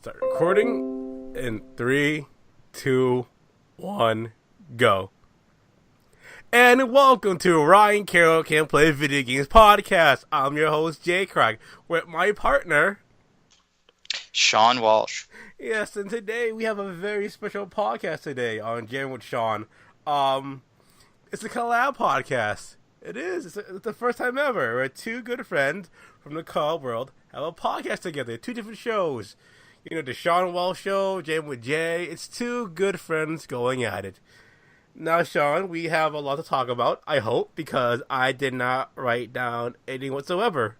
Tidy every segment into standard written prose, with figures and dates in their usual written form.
Start recording in 3, 2, 1, go. And welcome to Ryan Carroll Can't Play Video Games Podcast. I'm your host, Jay Craig, with my partner, Sean Walsh. Yes, and today we have a very special podcast today on Jam with Sean. It's a collab podcast. It is. It's the first time ever where two good friends from the CAW world have a podcast together. Two different shows. You know, the Sean Walsh Show, Jam with Jay. It's two good friends going at it. Now, Sean, we have a lot to talk about, I hope, because I did not write down anything whatsoever.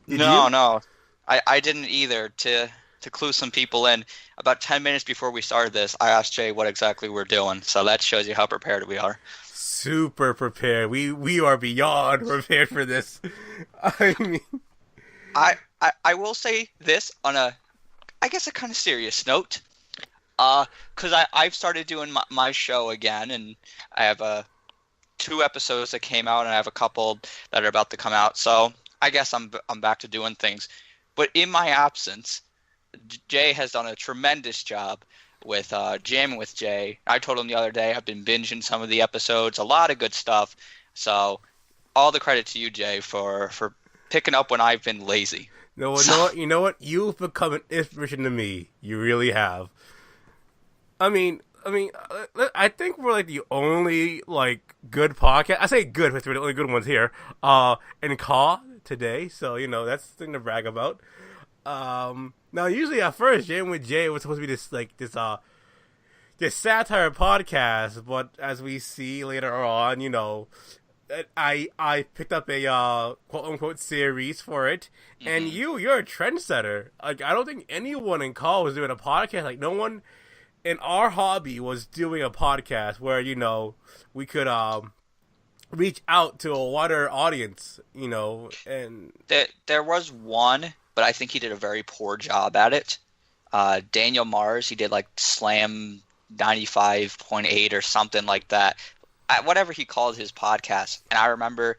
Did you? No. I didn't either. To clue some people in, about 10 minutes before we started this, I asked Jay what exactly we're doing, so that shows you how prepared we are. Super prepared. We are beyond prepared for this. I mean, I will say this on a kind of serious note, because I've started doing my show again, and I have 2 episodes that came out, and I have a couple that are about to come out. So I guess I'm back to doing things. But in my absence, Jay has done a tremendous job with Jamming with Jay. I told him the other day I've been binging some of the episodes, a lot of good stuff. So all the credit to you, Jay, for picking up when I've been lazy. You know what? You've become an inspiration to me. You really have. I mean, I think we're like the only good podcast. I say good because we're the only good ones here. In CAW today, so that's the thing to brag about. Now, usually at first, Jam with Jay was supposed to be this satire podcast, but as we see later on, I picked up a quote unquote series for it, and you're a trendsetter. I don't think anyone in CAW was doing a podcast. No one in our hobby was doing a podcast where we could reach out to a wider audience. And there was one, but I think he did a very poor job at it. Daniel Mars, he did Slam 95.8 or something like that. Whatever he called his podcast. And I remember,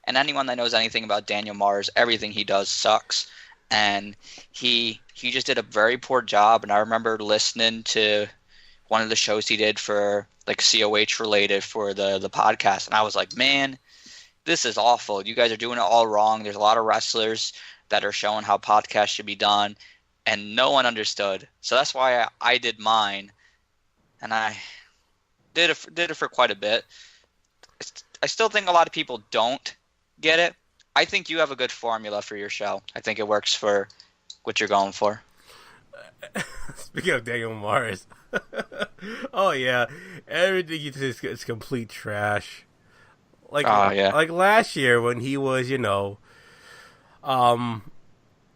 and anyone that knows anything about Daniel Mars, everything he does sucks. And he just did a very poor job. And I remember listening to one of the shows he did for COH related for the podcast. And I was like, man, this is awful. You guys are doing it all wrong. There's a lot of wrestlers that are showing how podcasts should be done. And no one understood. So that's why I did mine. And I did it for quite a bit. I still think a lot of people don't get it. I think you have a good formula for your show. I think it works for what you're going for. Speaking of Daniel Mars, oh yeah, everything he does is complete trash. Like last year when he was,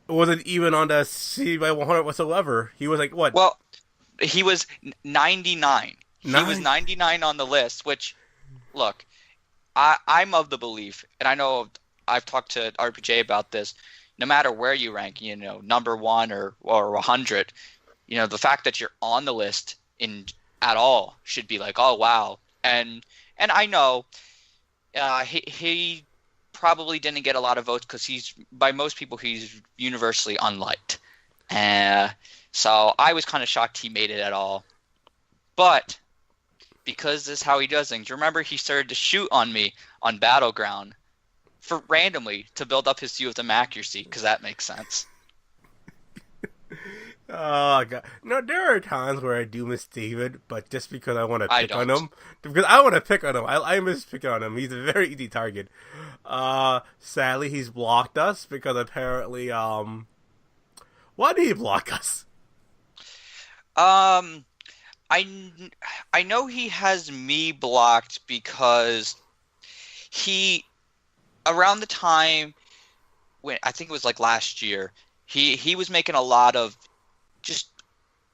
wasn't even on the C by 100 whatsoever. He was what? Well, he was 99. He was 99 on the list, which, look, I'm of the belief, and I know I've talked to RPJ about this, no matter where you rank, number 1 or 100, the fact that you're on the list at all should be oh, wow. And I know he probably didn't get a lot of votes because by most people, he's universally unliked. So I was kind of shocked he made it at all. But because this is how he does things. Remember, he started to shoot on me on Battleground for randomly to build up his view of them accuracy, because that makes sense. Oh, God. No, there are times where I do miss David, but just because I want to pick on him. Because I want to pick on him. I miss picking on him. He's a very easy target. Sadly, he's blocked us because apparently, why did he block us? I know he has me blocked because around the time when I think it was last year, he was making a lot of just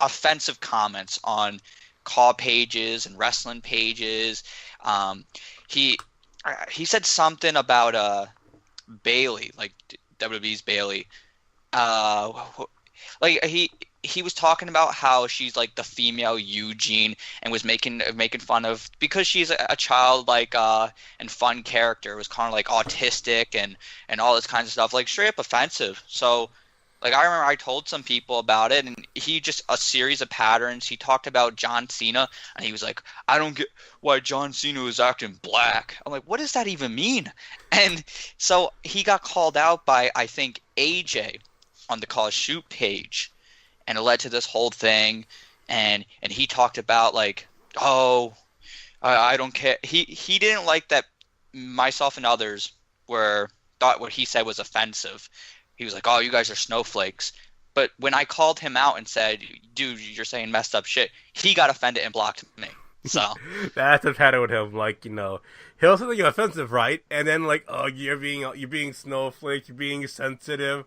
offensive comments on CAW pages and wrestling pages. He said something about Bailey, WWE's Bailey. He was talking about how she's the female Eugene, and was making fun of, because she's a childlike and fun character, was kind of autistic and all this kinds of stuff, straight up offensive. So Like, I remember I told some people about it, and he just a series of patterns. He talked about John Cena, and he was like, I don't get why John Cena was acting black. I'm like, what does that even mean? And so he got called out by, I think, AJ on the Call Shoot page, and it led to this whole thing. And he talked about, like, oh, I don't care. He didn't like that myself and others thought what he said was offensive. He was like, oh, you guys are snowflakes. But when I called him out and said, dude, you're saying messed up shit, he got offended and blocked me. So that's the pattern with him. Like, he'll say something offensive, right? And then like, oh, you're being snowflake, you're being sensitive.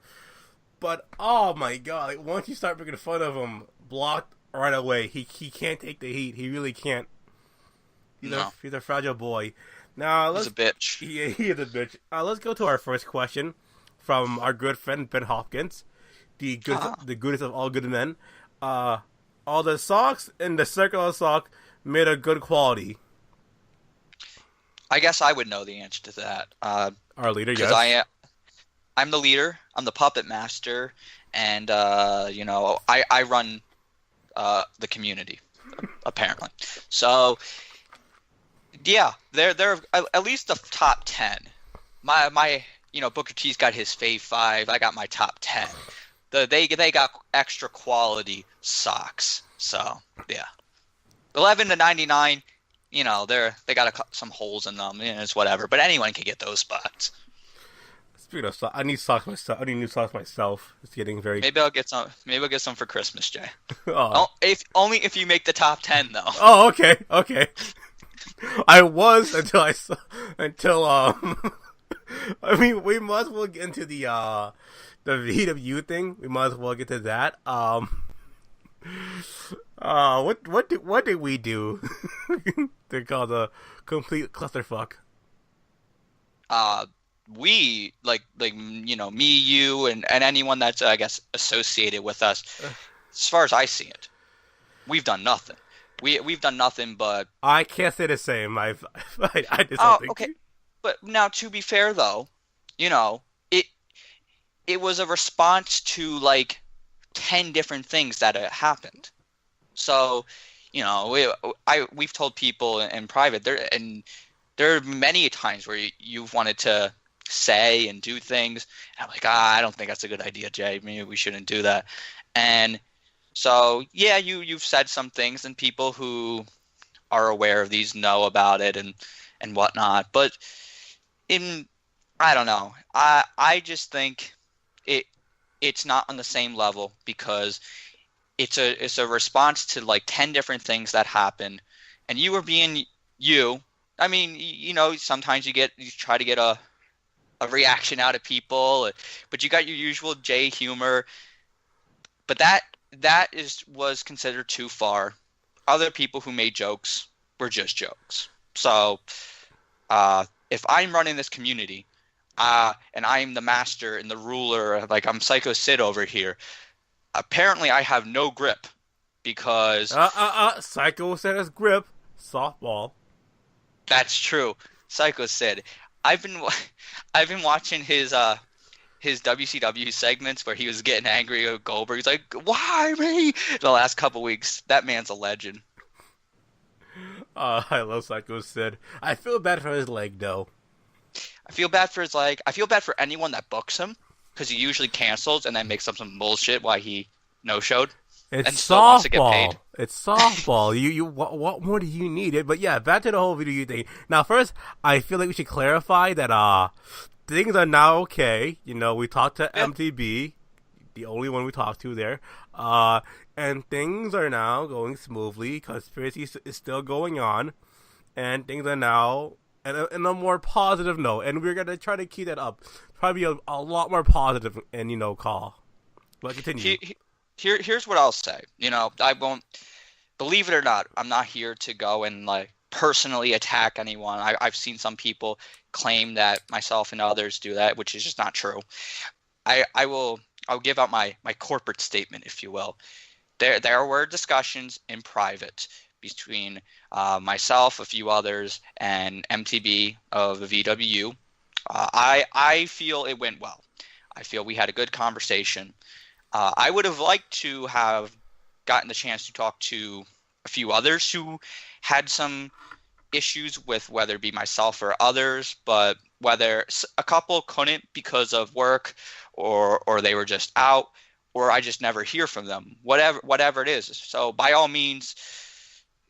But oh my god, like once you start making fun of him, blocked right away. He can't take the heat. He really can't. He's a fragile boy. Now he's a bitch. Yeah, he is a bitch. Let's go to our first question from our good friend Ben Hopkins, the goodest of all good men. All the socks in the circular sock made of good quality. I guess I would know the answer to that. Our leader, yes. Because I'm the leader. I'm the puppet master, and I run the community, apparently. So yeah, they're at least the top 10. My Booker T's got his fave 5. I got my top 10. They got extra quality socks. So yeah, 11 to 99. They got some holes in them. It's whatever. But anyone can get those spots. Speaking of socks, I need socks myself. I need new socks myself. It's getting very. Maybe I'll get some. Maybe I'll get some for Christmas, Jay. Oh. Only if you make the top 10, though. Oh, okay. I was until I mean, we might as well get into the VW thing. We might as well get to that. What did we do to cause a complete clusterfuck? We me, you, and anyone that's I guess associated with us. As far as I see it, we've done nothing. We've done nothing but. I can't say the same. I did something. Okay. But now, to be fair, though, it was a response to like 10 different things that happened. So, we've told people in private there are many times where you've wanted to say and do things, and I'm like, I don't think that's a good idea, Jay. Maybe we shouldn't do that. And so, yeah, you've said some things, and people who are aware of these know about it and whatnot. But I don't know. I just think it's not on the same level because it's a response to like 10 different things that happen, and you were being you. I mean, sometimes you try to get a reaction out of people, but you got your usual Jay humor. But that was considered too far. Other people who made jokes were just jokes. So, if I'm running this community, and I'm the master and the ruler, like I'm Psycho Sid over here, apparently I have no grip because Psycho Sid has grip. Softball. That's true. Psycho Sid. I've been watching his WCW segments where he was getting angry at Goldberg. He's like, "Why me?" The last couple weeks, that man's a legend. I love Psycho Sid. I feel bad for his leg, though. I feel bad for his leg. I feel bad for anyone that books him because he usually cancels and then makes up some bullshit why he no-showed. It's softball. It's softball. You what more do you need? But yeah, back to the whole video thing. Now, first, I feel like we should clarify that things are now okay. We talked to MTB, the only one we talked to there, and things are now going smoothly. Conspiracy is still going on, and things are now in a more positive note. And we're gonna try to keep that up. Probably a lot more positive in call. But continue. Here's what I'll say. I won't, believe it or not, I'm not here to go and like personally attack anyone. I've seen some people claim that myself and others do that, which is just not true. I'll give out my corporate statement, if you will. There were discussions in private between myself, a few others, and MTB of the VW. I feel it went well. I feel we had a good conversation. I would have liked to have gotten the chance to talk to a few others who had some issues with whether it be myself or others, but whether a couple couldn't because of work or they were just out or I just never hear from them. Whatever it is. So by all means,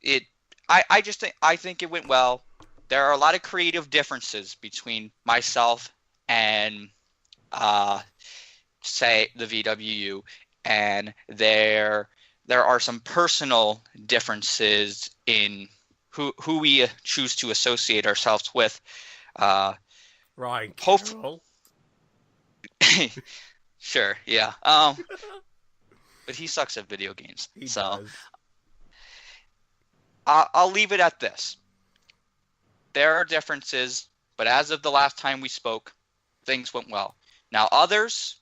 it I just think it went well. There are a lot of creative differences between myself and say the VWU, and there are some personal differences in who we choose to associate ourselves with. Ryan Hope Carroll. Sure, yeah. But he sucks at video games. He So does. I'll leave it at this. There are differences, but as of the last time we spoke, things went well. Now others,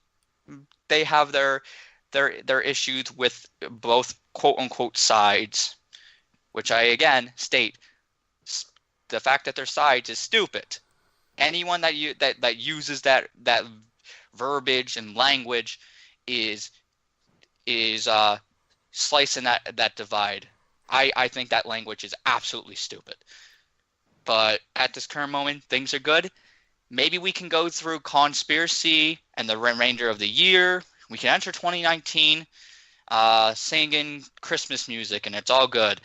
they have their issues with both quote unquote sides, which I again state the fact that they're sides is stupid. Anyone that uses that verbiage and language is slicing that divide. I think that language is absolutely stupid. But at this current moment, things are good. Maybe we can go through conspiracy and the remainder of the year. We can enter 2019 singing Christmas music, and it's all good.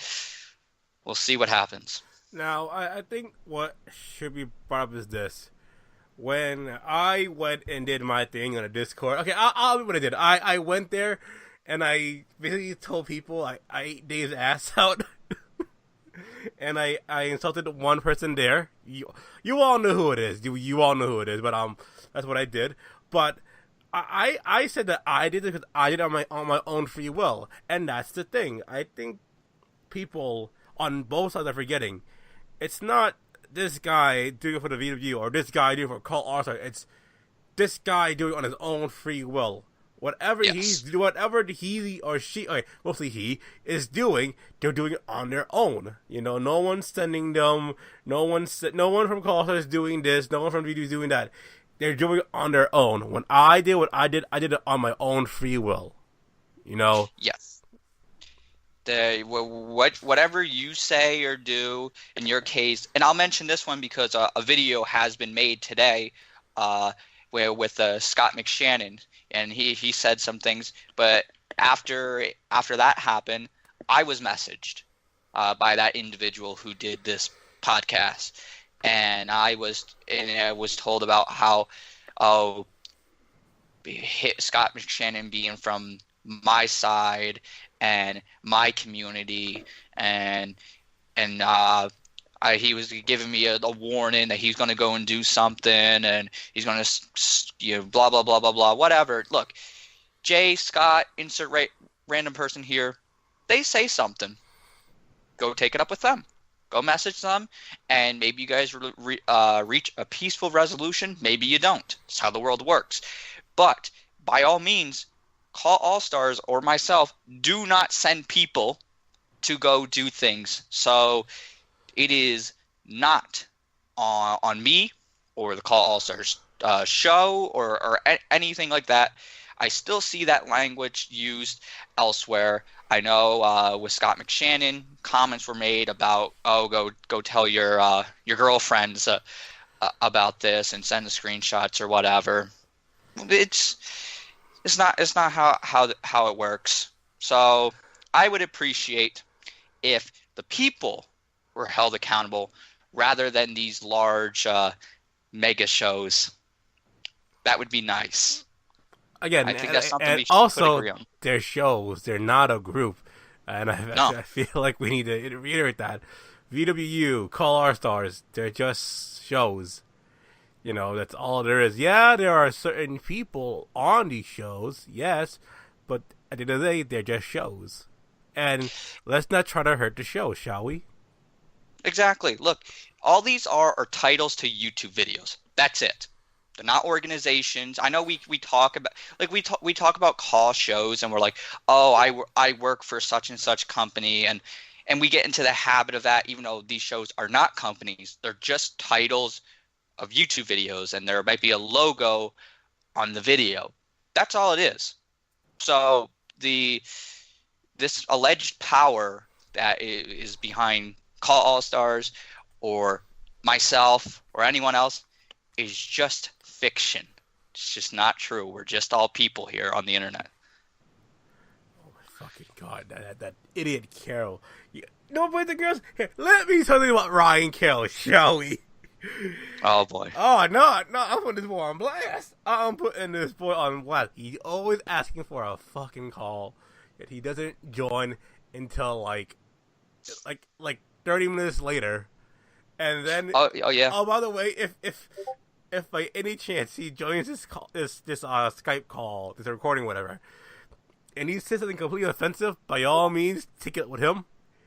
We'll see what happens. Now, I think what should be brought up is this. When I went and did my thing on a Discord, okay, I'll do what I did. I went there and I basically told people I ate Dave's ass out. And I insulted one person there. You all know who it is. You all know who it is. But that's what I did. But I said that I did it because I did it on my own free will, and that's the thing. I think people on both sides are forgetting. It's not this guy doing it for the VW or this guy doing it for Call Arthur. It's this guy doing it on his own free will. Whatever Yes. whatever he or she, okay, mostly he is doing, they're doing it on their own. You know, no one's sending them. No one from Call Arthur is doing this. No one from VW is doing that. They're doing it on their own. When I did what I did it on my own free will. You know. Yes. Whatever you say or do in your case, and I'll mention this one because a video has been made today, where with Scott McShannon, and he said some things, but after that happened, I was messaged by that individual who did this podcast, and I was told about how Scott McShannon being from my side and my community, and he was giving me a warning that he's going to go and do something, and he's going to blah blah blah blah blah whatever. Look, Jay, Scott, insert random person here. They say something. Go take it up with them. Go message them, and maybe you guys reach a peaceful resolution. Maybe you don't. It's how the world works. But by all means, Call All Stars or myself do not send people to go do things. So it is not on me or the Call All Stars show or anything like that. I still see that language used elsewhere. I know with Scott McShannon, comments were made about, go tell your girlfriends about this and send the screenshots or whatever. It's not how it works. So I would appreciate if the people were held accountable rather than these large mega shows. That would be nice. Again, I think that's something we could also agree on. they're shows. They're not a group, and No. I feel like we need to reiterate that. VWU, Call Our Stars, they're just shows. You know, that's all there is. Yeah, there are certain people on these shows, yes, but at the end of the day, they're just shows. And let's not try to hurt the show, shall we? Exactly. Look, all these are titles to YouTube videos. That's it. They're not organizations. I know we talk about we talk about call shows and we're like, oh, I work for such and such company, and we get into the habit of that, even though these shows are not companies. They're just titles of YouTube videos, and there might be a logo on the video. That's all it is. So the this alleged power that is behind Call All Stars or myself or anyone else is just fiction. It's just not true. We're just all people here on the internet. Oh my fucking god, that idiot Carol. No, but the girls. Here, let me tell you about Ryan Carroll, shall we? Oh boy. Oh no, I'm putting this boy on blast. I'm putting this boy on blast. He's always asking for a fucking call, yet he doesn't join until like 30 minutes later, and then Oh yeah. oh, by the way, if by any chance he joins this call, this Skype call, this recording, whatever, and he says something completely offensive, by all means, take it with him.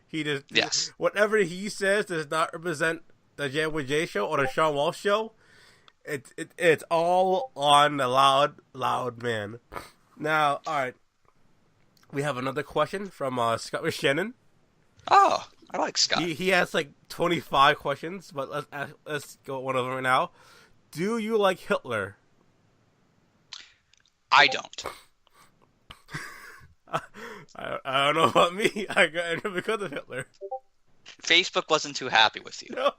He just Yes. whatever he says does not represent the Jay with Jay show or the Sean Walsh show. It's all on the loud man. Now, all right, we have another question from Scott with Shannon. Oh, I like Scott. He has like 25 questions, but let's go with one of them right now. Do you like Hitler? I don't. I don't know about me. I got it because of Hitler. Facebook wasn't too happy with you. No,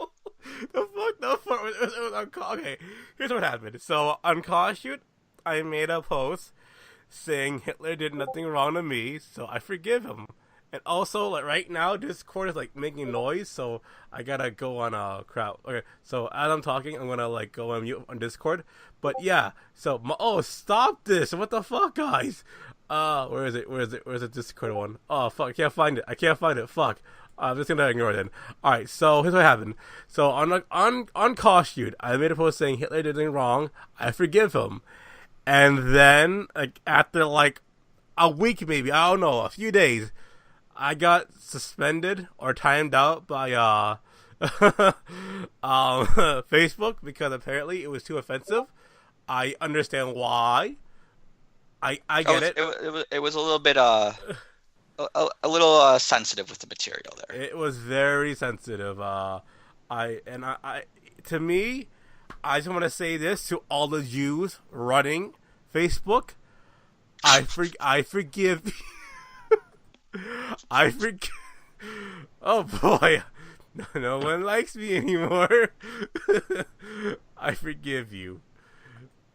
the fuck it was on call. Okay, here's what happened. So on call shoot, I made a post saying Hitler did nothing wrong to me, so I forgive him. And also, like right now, Discord is like making noise, so I gotta go on crowd. Okay, so as I'm talking, I'm gonna like go on mute on Discord. But yeah, so stop this! What the fuck, guys? Where is it? Where's the Discord one? Oh fuck, I can't find it. Fuck. I'm just gonna ignore it then. Alright, so here's what happened. So on call shoot, I made a post saying Hitler did nothing wrong. I forgive him. And then like after like a week, maybe I don't know, a few days, I got suspended or timed out by Facebook because apparently it was too offensive. I understand why. I get it. It was a little bit a little sensitive with the material there. It was very sensitive. I to me, I just want to say this to all the Jews running Facebook. I forgive. I forgive. Oh boy, no one likes me anymore. I forgive you.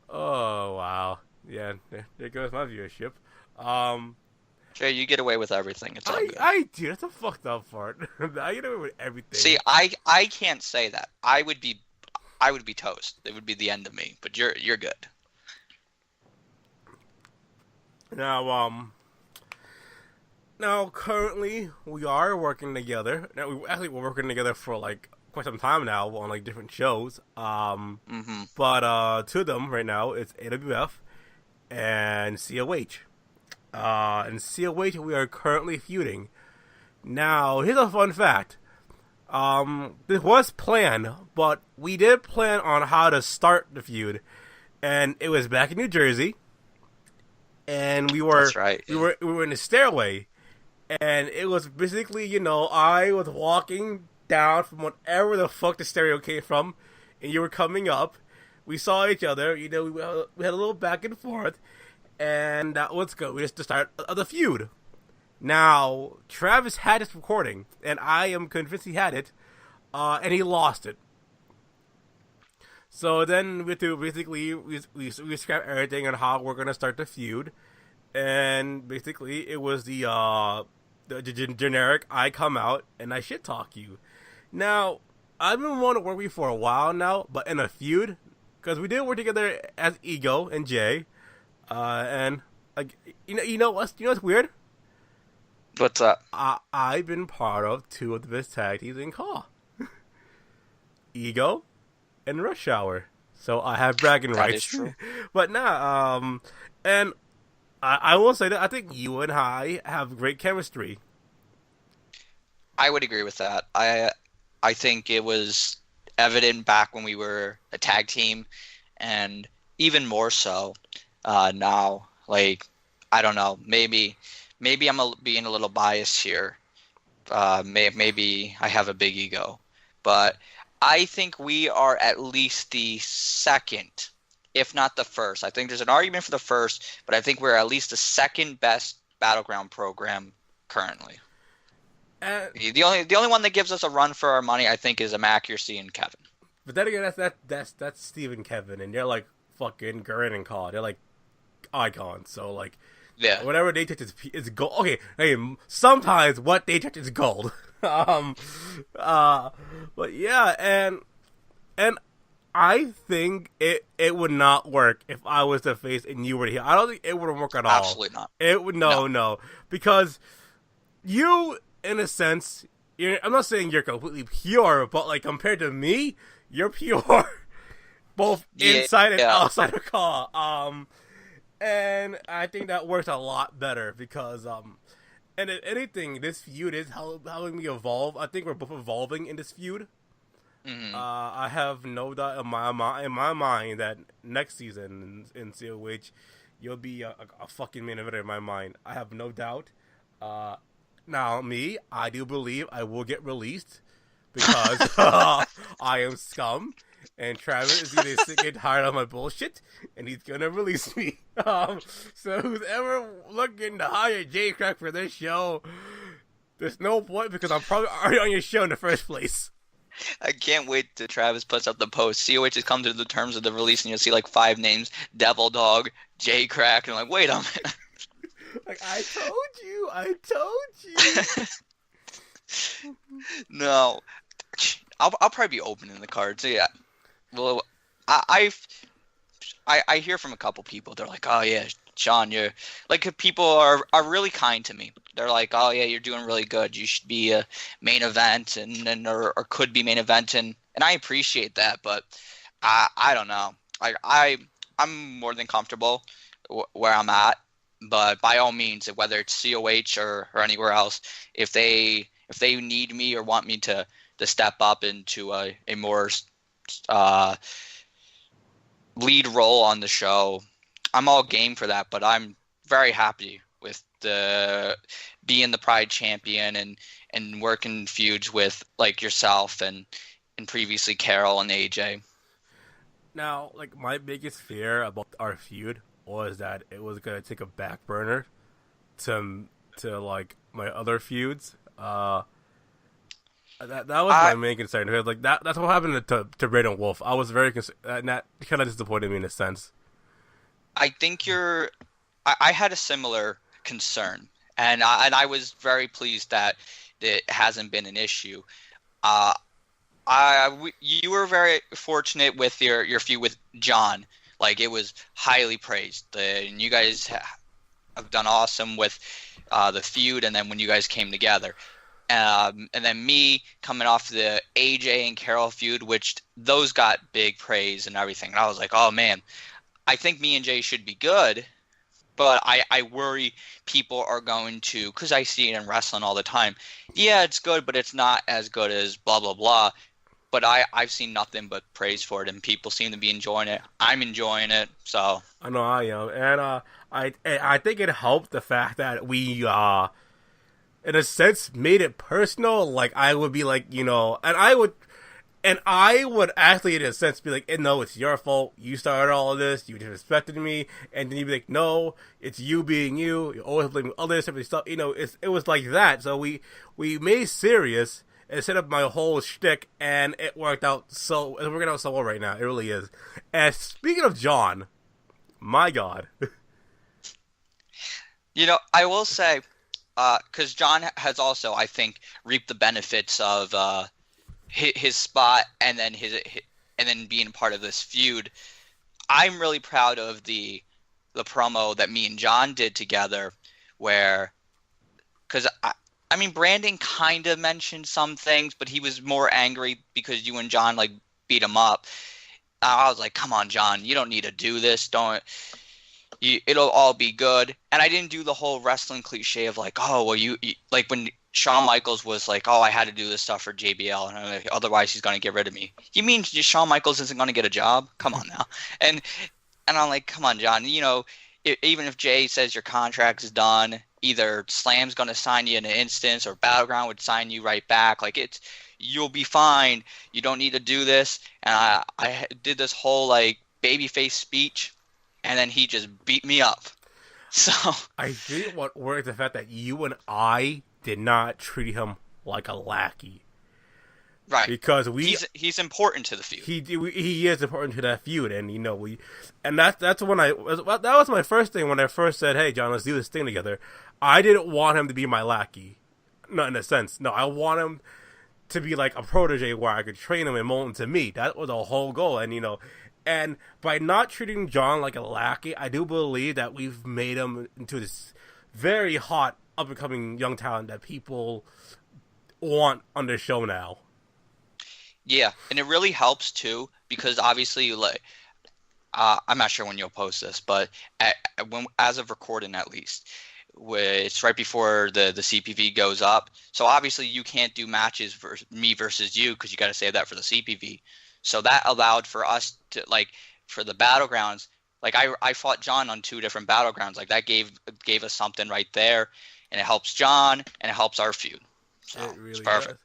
Oh wow, yeah, there goes my viewership. Jay, you get away with everything. It's all good. I do. That's a fucked up part. I get away with everything. See, I can't say that. I would be toast. It would be the end of me. But you're good. Now currently we are working together. Now we're working together for like quite some time now on like different shows. But two of them right now it's AWF and COH. And COH we are currently feuding. Now here's a fun fact. This was planned, but we did plan on how to start the feud, and it was back in New Jersey, and we were That's right. we were in the stairway, and it was basically I was walking down from whatever the fuck the stereo came from, and you were coming up. We saw each other, we had a little back and forth, and that was good. We just to start the feud. Now, Travis had this recording, and I am convinced he had it, and he lost it. So then we had to basically we scrap everything on how we're gonna start the feud, and basically it was the generic I come out and I shit talk you. Now I've been wanting to work with you for a while now, but in a feud, because we did work together as Ego and Jay, and like what's weird? What's up? I've been part of two of the best tag teams in CAW. Ego and Rush Hour. So I have bragging rights. That is true. But and I will say that I think you and I have great chemistry. I would agree with that. I think it was evident back when we were a tag team, and even more so now. Like, I don't know, maybe I'm being a little biased here. Maybe I have a big ego, but I think we are at least the second if not the first. I think there's an argument for the first, but I think we're at least the second best battleground program currently. And, The only one that gives us a run for our money, I think, is Accuracy and Kevin. but then again, that's Steve and Kevin, and they're like fucking Gurren and Call. They're like icons. So like, Yeah. whatever they touch is gold. Okay, hey, sometimes what they touch is gold. um, but yeah, and I think it would not work if I was the face and you were here. I don't think it would work at all. Absolutely not. It would no, because you, in a sense, I'm not saying you're completely pure, but like compared to me, you're pure, both inside and outside of CAW. And I think that works a lot better because and if anything, this feud is helping me evolve. I think we're both evolving in this feud. Mm-hmm. I have no doubt in my mind that next season in COH, you'll be a fucking main eventer in my mind. I have no doubt. Now, I do believe I will get released because I am scum, and Travis is getting sick and tired of my bullshit, and he's gonna release me. So who's ever looking to hire J Crack for this show, there's no point because I'm probably already on your show in the first place. I can't wait till Travis puts up the post. COH has come to the terms of the release, and you'll see like 5 names: Devil Dog, J Crack, and I'm like, wait a minute. Like, I told you. No, I'll probably be opening the cards. Yeah. Well, I hear from a couple people. They're like, oh yeah, Shawn, you're like, people are really kind to me. They're like, oh yeah, you're doing really good. You should be a main event or could be main event, and I appreciate that. But I don't know. I'm more than comfortable where I'm at. But by all means, whether it's COH or anywhere else, if they need me or want me to step up into a more lead role on the show, I'm all game for that. But I'm very happy with being the Pride champion and working feuds with like yourself and previously Carol and AJ. Now, like, my biggest fear about our feud was that it was gonna take a back burner to like my other feuds. That was my main concern. Because, like, that's what happened to Raid and Wolf. I was very concerned, and that kind of disappointed me in a sense. I think I had a similar concern, and I was very pleased that it hasn't been an issue. You were very fortunate with your feud with John. Like, it was highly praised, and you guys have done awesome with the feud. And then when you guys came together, and then me coming off the AJ and Carol feud, which those got big praise and everything. And I was like, oh man, I think me and Jay should be good. But I worry people are going to, because I see it in wrestling all the time. Yeah, it's good, but it's not as good as blah, blah, blah. But I've seen nothing but praise for it, and people seem to be enjoying it. I'm enjoying it, so. I know I am. And I think it helped the fact that we, in a sense, made it personal. Like, I would be like, and I would actually, in a sense, be like, no, it's your fault. You started all of this. You disrespected me. And then you'd be like, no, it's you being you. You always blaming others. Everything stuff. It was like that. So we made serious and set up my whole shtick, and it worked out so well right now. It really is. And speaking of John, my God. I will say, because John has also, I think, reaped the benefits of his spot and then being part of this feud. I'm really proud of the promo that me and John did together, where, because I mean, Brandon kind of mentioned some things, but he was more angry because you and John like beat him up. I was like, come on, John, you don't need to do this. It'll all be good. And I didn't do the whole wrestling cliche of like, oh, well, you like when Shawn Michaels was like, oh, I had to do this stuff for JBL, and I'm like, otherwise he's going to get rid of me. You mean Shawn Michaels isn't going to get a job? Come on now. And I'm like, come on, John, even if Jay says your contract is done, either Slam's going to sign you in an instance or Battleground would sign you right back. Like, you'll be fine. You don't need to do this. And I did this whole like babyface speech, and then he just beat me up. So I think what worked the fact that you and I did not treat him like a lackey. right, Because he's important to the feud. he is important to that feud, and that's when that was my first thing when I first said, "Hey, John, let's do this thing together." I didn't want him to be my lackey, not in a sense. No, I want him to be like a protege where I could train him and mold him to me. That was the whole goal, and by not treating John like a lackey, I do believe that we've made him into this very hot up and coming young talent that people want on the show now. Yeah, and it really helps too because obviously, like, I'm not sure when you'll post this, but as of recording at least, it's right before the CPV goes up. So obviously, you can't do matches for me versus you because you got to save that for the CPV. So that allowed for us to for the battlegrounds. Like I fought John on 2 different battlegrounds. Like that gave us something right there, and it helps John and it helps our feud. So It really it's perfect. does.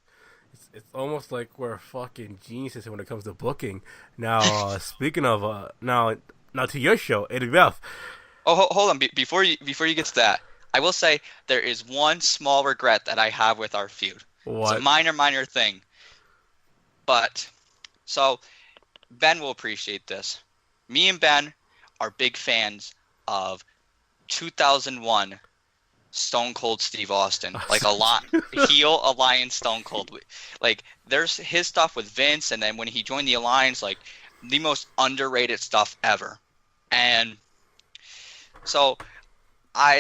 It's almost like we're fucking geniuses when it comes to booking. Now, speaking of now to your show, AWF. Oh, hold on. Before you get to that, I will say there is one small regret that I have with our feud. It's a What? minor thing, but so Ben will appreciate this. Me and Ben are big fans of 2001 Stone Cold Steve Austin, like a lot heel Alliance Stone Cold. Like there's his stuff with Vince, and then when he joined the Alliance, like the most underrated stuff ever. And so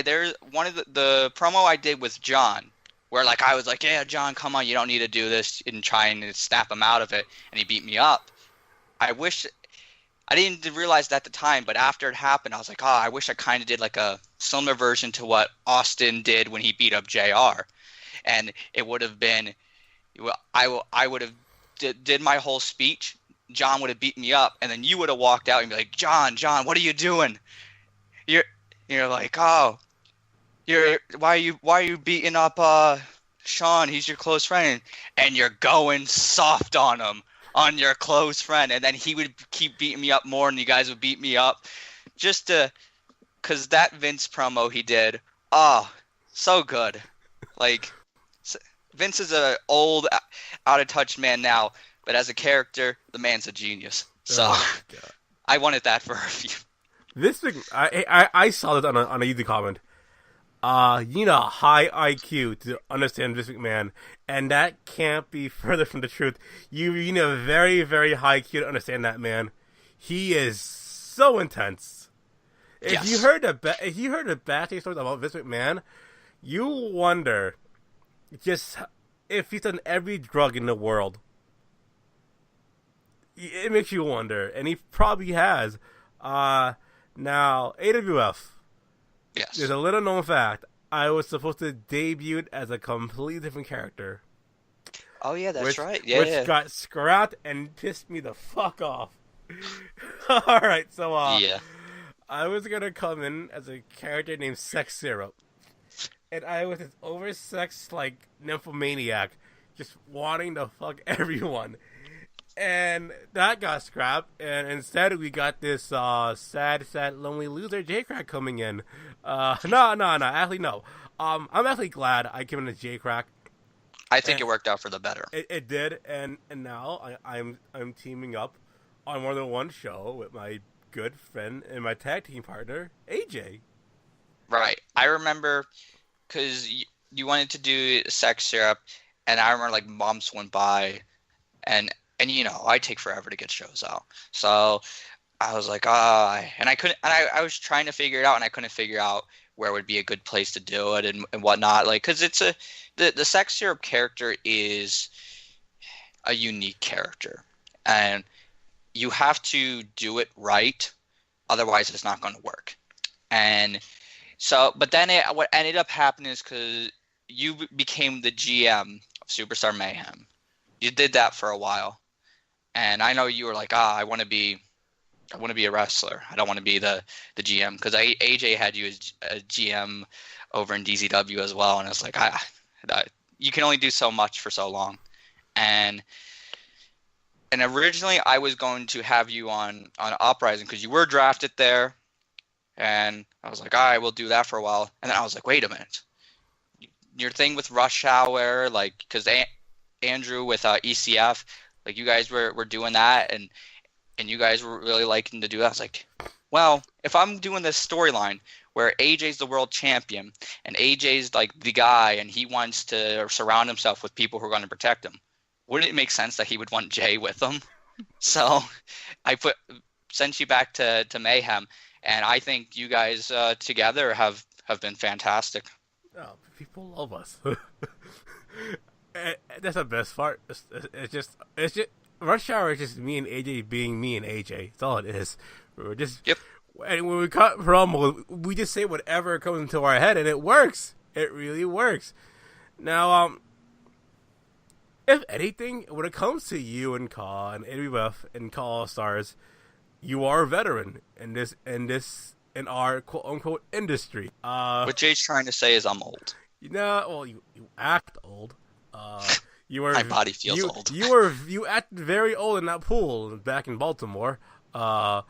there's one of the promo I did with John, where like I was like, yeah, John, come on, you don't need to do this, and trying to snap him out of it, and he beat me up. I wish I didn't realize that at the time, but after it happened, I was like, oh, I wish I kind of did like a similar version to what Austin did when he beat up JR. And it would have been, I would have did my whole speech. John would have beat me up, and then you would have walked out and be like, John, what are you doing? You're like, oh, why are you beating up Shawn? He's your close friend, and you're going soft on him. On your close friend, and then he would keep beating me up more, and you guys would beat me up, just because that Vince promo he did, oh, so good. Like Vince is a old, out of touch man now, but as a character, the man's a genius. So I wanted that for a few. This thing, I saw this on a YouTube comment. You know, high IQ to understand Vince McMahon, and that can't be further from the truth. You need a very, very high IQ to understand that man. He is so intense. If you heard the backstage stories about Vince McMahon, you wonder just if he's done every drug in the world. It makes you wonder, and he probably has. Now AWF. Yes. There's a little known fact. I was supposed to debut as a completely different character. Oh yeah, that's right. Which got scrapped and pissed me the fuck off. Alright, so yeah. I was gonna come in as a character named Sex Syrup. And I was this oversexed like nymphomaniac, just wanting to fuck everyone. And that got scrapped, and instead we got this sad, lonely loser J-Crack coming in. No, actually no. I'm actually glad I came in as J-Crack. I think it worked out for the better. It did, and now I'm teaming up on more than one show with my good friend and my tag team partner, AJ. Right. I remember, because you wanted to do Sex Syrup, and I remember like months went by, and you know, I take forever to get shows out. So I was like, and I couldn't, and I was trying to figure it out, and I couldn't figure out where would be a good place to do it and whatnot. Like, because it's the Sex Syrup character is a unique character, and you have to do it right, otherwise it's not going to work. And so, but then what ended up happening is because you became the GM of Superstar Mayhem. You did that for a while. And I know you were like, I want to be a wrestler. I don't want to be the GM, because AJ had you as a GM over in DZW as well, and it's like, you can only do so much for so long. And And originally I was going to have you on Uprising because you were drafted there, and I was like, all right, we'll do that for a while. And then I was like, wait a minute, your thing with Rush Hour, like, because Andrew with ECF, like you guys were doing that, and you guys were really liking to do that. I was like, well, if I'm doing this storyline where AJ's the world champion and AJ's like the guy and he wants to surround himself with people who are going to protect him, wouldn't it make sense that he would want Jay with him? So I sent you back to Mayhem, and I think you guys together have been fantastic. Oh, people love us. That's the best part. It's just Rush Hour is just me and AJ being me and AJ. That's all it is. We're just Yep. And when we cut promo, we just say whatever comes into our head, and it works. It really works. Now, if anything, when it comes to you and CAW and AWF and CAW All Stars, you are a veteran in our quote unquote industry. What Jay's trying to say is I'm old. Well, you act old. You are My body feels old. You acted very old in that pool back in Baltimore. But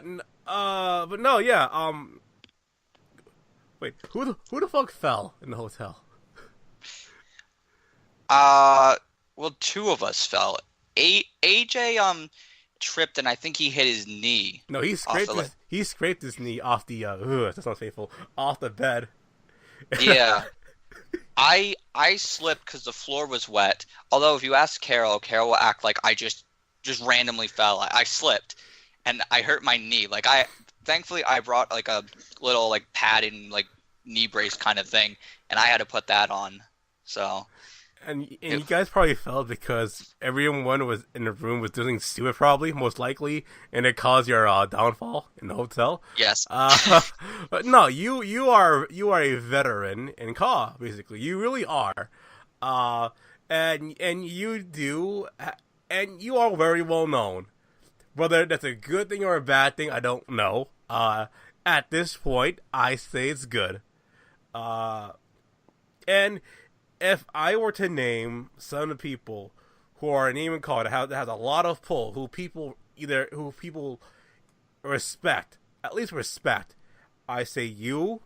no, yeah. Wait, who the fuck fell in the hotel? Well, two of us fell. AJ tripped and I think he hit his knee. No, he scraped his knee off the that's not faithful, off the bed. Yeah. I slipped because the floor was wet. Although if you ask Carol will act like I just randomly fell. I slipped and I hurt my knee. Like thankfully I brought like a little like padding like knee brace kind of thing, and I had to put that on. So. And you guys probably fell because everyone was in the room was doing stupid, probably most likely, and it caused your downfall in the hotel. Yes. But no, you are a veteran in CAW, basically. You really are, and you are very well known. Whether that's a good thing or a bad thing, I don't know. At this point, I say it's good. And if I were to name some of the people who are in Name and Call that has a lot of pull, who people respect, at least respect, I say you,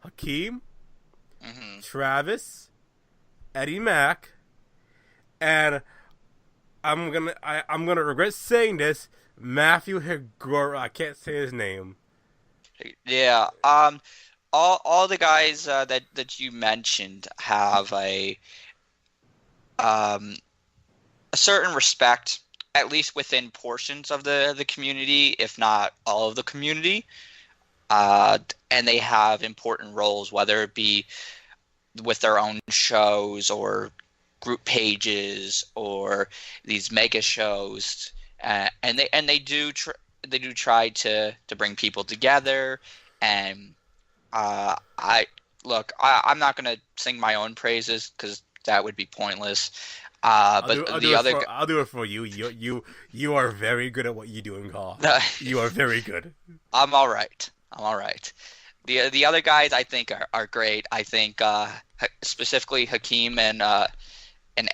Hakeem, Travis, Eddie Mack, and I'm gonna regret saying this, Matthew Higura. I can't say his name. Yeah. All the guys that you mentioned have a certain respect, at least within portions of the community, if not all of the community. And they have important roles, whether it be with their own shows or group pages or these mega shows, and they do try to bring people together. And I'm not gonna sing my own praises because that would be pointless. I'll do it for you. You are very good at what you do in CAW. You are very good. I'm all right. The other guys I think are great. I think specifically Hakeem and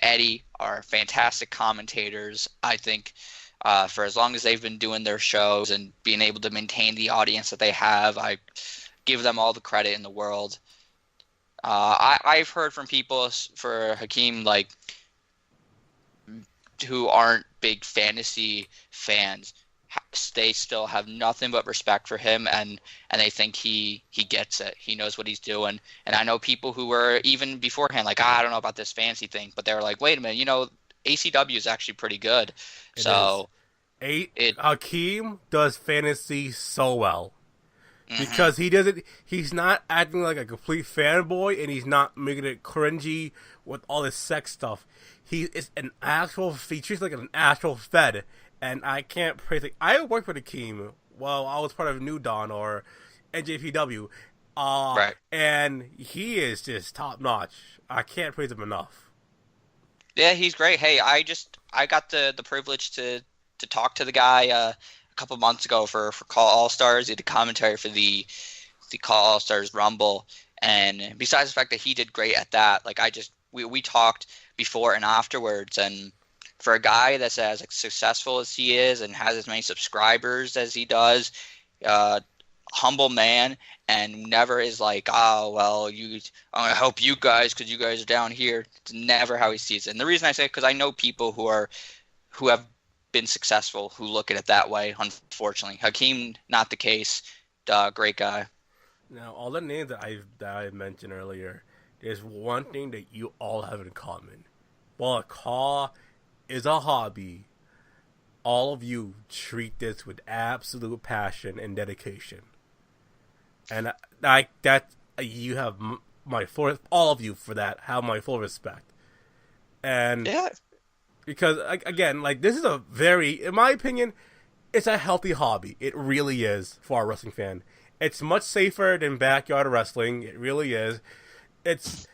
Eddie are fantastic commentators. I think for as long as they've been doing their shows and being able to maintain the audience that they have, I give them all the credit in the world. I've heard from people for Hakeem like who aren't big fantasy fans. They still have nothing but respect for him, and they think he gets it. He knows what he's doing. And I know people who were even beforehand like, I don't know about this fancy thing, but they were like, wait a minute, ACW is actually pretty good. Hakeem does fantasy so well. Because he's not acting like a complete fanboy, and he's not making it cringy with all this sex stuff. He is an actual, he treats like an actual fed, and I can't praise it. I worked with Hakeem while I was part of New Dawn or NJPW, right, and he is just top notch. I can't praise him enough. Yeah, he's great. Hey, I got the privilege to talk to the guy a couple months ago for CAW All Stars. He did commentary for the CAW All Stars Rumble, and besides the fact that he did great at that, like we talked before and afterwards, and for a guy that's as successful as he is and has as many subscribers as he does, uh, humble man, and never is like, oh well, I help you guys because you guys are down here. It's never how he sees it. And the reason I say it because I know people who have been successful who look at it that way. Unfortunately, Hakeem, not the case. Great guy. Now, all the names that I mentioned earlier, there's one thing that you all have in common. While a CAW is a hobby, all of you treat this with absolute passion and dedication. And you have my full, all of you for that have my full respect. And Yeah. because again, like, this is a very, in my opinion, it's a healthy hobby. It really is for a wrestling fan. It's much safer than backyard wrestling. It really is. It's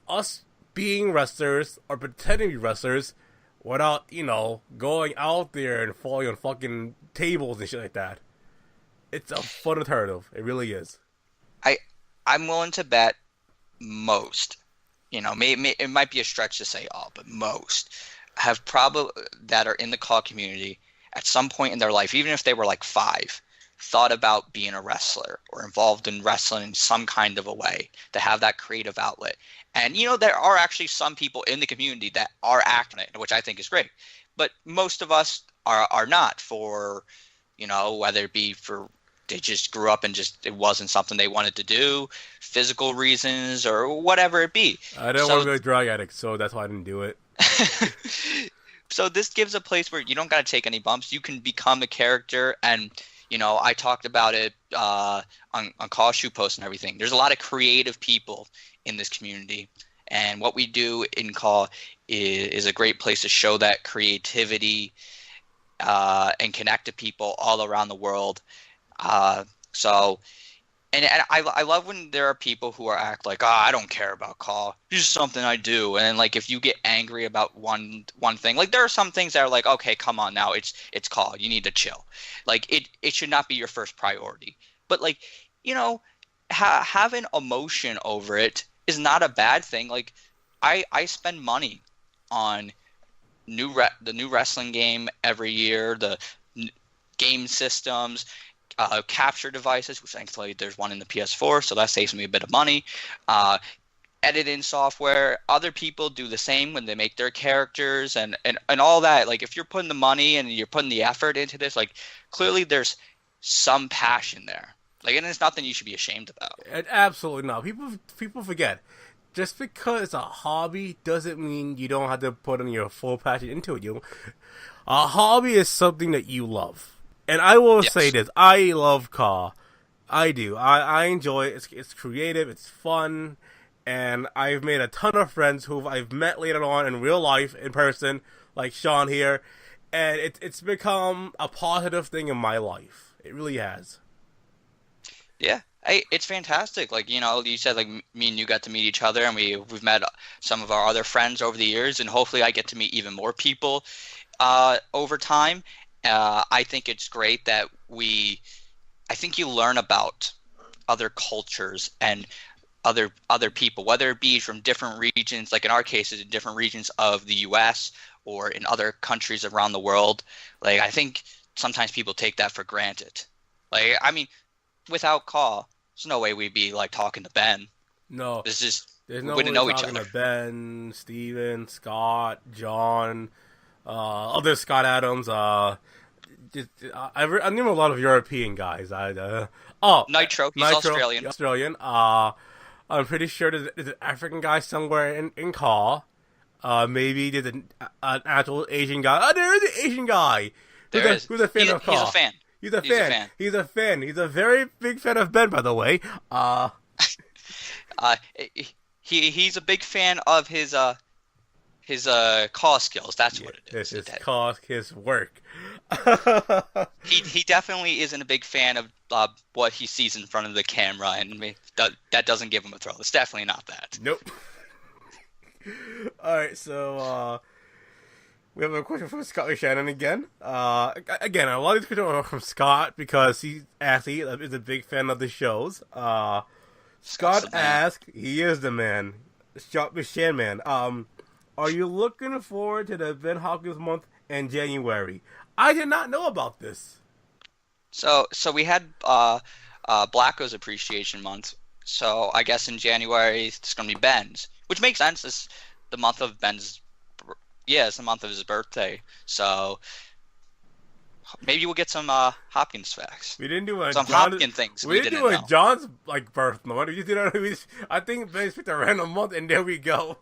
us being wrestlers or pretending to be wrestlers without, going out there and falling on fucking tables and shit like that. It's a fun alternative. It really is. I'm willing to bet most, it might be a stretch to say all, but most have probably that are in the CAW community at some point in their life, even if they were like 5, thought about being a wrestler or involved in wrestling in some kind of a way to have that creative outlet. And, there are actually some people in the community that are acting it, which I think is great. But most of us are not for, whether it be for they just grew up and just it wasn't something they wanted to do, physical reasons or whatever it be. I don't want to be a drug addict, so that's why I didn't do it. So this gives a place where you don't got to take any bumps. You can become a character, and I talked about it on CAW Shoe Post and everything. There's a lot of creative people in this community, and what we do in CAW is a great place to show that creativity and connect to people all around the world. And I love when there are people who act like, I don't care about CAW. It's just something I do. And like, if you get angry about one thing, like there are some things that are like, okay, come on now, it's CAW. You need to chill. Like it should not be your first priority. But like, having emotion over it is not a bad thing. Like I spend money on the new wrestling game every year, the game systems, capture devices, which thankfully there's one in the PS4, so that saves me a bit of money. Editing software. Other people do the same when they make their characters and all that. Like if you're putting the money and you're putting the effort into this, like clearly there's some passion there. Like, and it's nothing you should be ashamed about. Absolutely not. People forget. Just because it's a hobby doesn't mean you don't have to put in your full passion into it. A hobby is something that you love. And I will say this, I love CAW. I do. I enjoy it. It's creative, it's fun, and I've made a ton of friends who I've met later on in real life, in person, like Shawn here, and it's become a positive thing in my life. It really has. Yeah. It's fantastic. Like, you said, like, me and you got to meet each other, and we've met some of our other friends over the years, and hopefully I get to meet even more people over time. I think it's great that I think you learn about other cultures and other people, whether it be from different regions, like in our cases, in different regions of the U.S. or in other countries around the world. Like, I think sometimes people take that for granted. Like, I mean, without CAW, there's no way we'd be like talking to Ben. No, there's no we way wouldn't know each talking other. to Ben, Steven, Scott, John, other Scott Adams. I knew a lot of European guys. Nitro, he's Australian. Australian. I'm pretty sure there's an African guy somewhere in CAW. Maybe there's an actual Asian guy. There is an Asian guy. Who's a fan of CAW. He's a fan. He's a fan. He's a fan. He's a very big fan of Ben, by the way. He's a big fan of his CAW skills. That's what it is. His CAW, his work. He definitely isn't a big fan of what he sees in front of the camera, and that doesn't give him a thrill. It's definitely not that. Nope. All right, so we have a question from Scott Shannon again. Again, a lot of these questions are from Scott because he actually is a big fan of the shows. Scott asked, he is the man, Shan man. Are you looking forward to the Ben Hopkins month in January? I did not know about this. So we had Blacko's Appreciation Month. So I guess in January it's gonna be Ben's, which makes sense. It's the month of Ben's. Yeah, it's the month of his birthday. So maybe we'll get some Hopkins facts. We didn't do a Some John, Hopkins things we we didn't didn't do a know. John's like birth month. We just did I think Ben picked a random month, and there we go.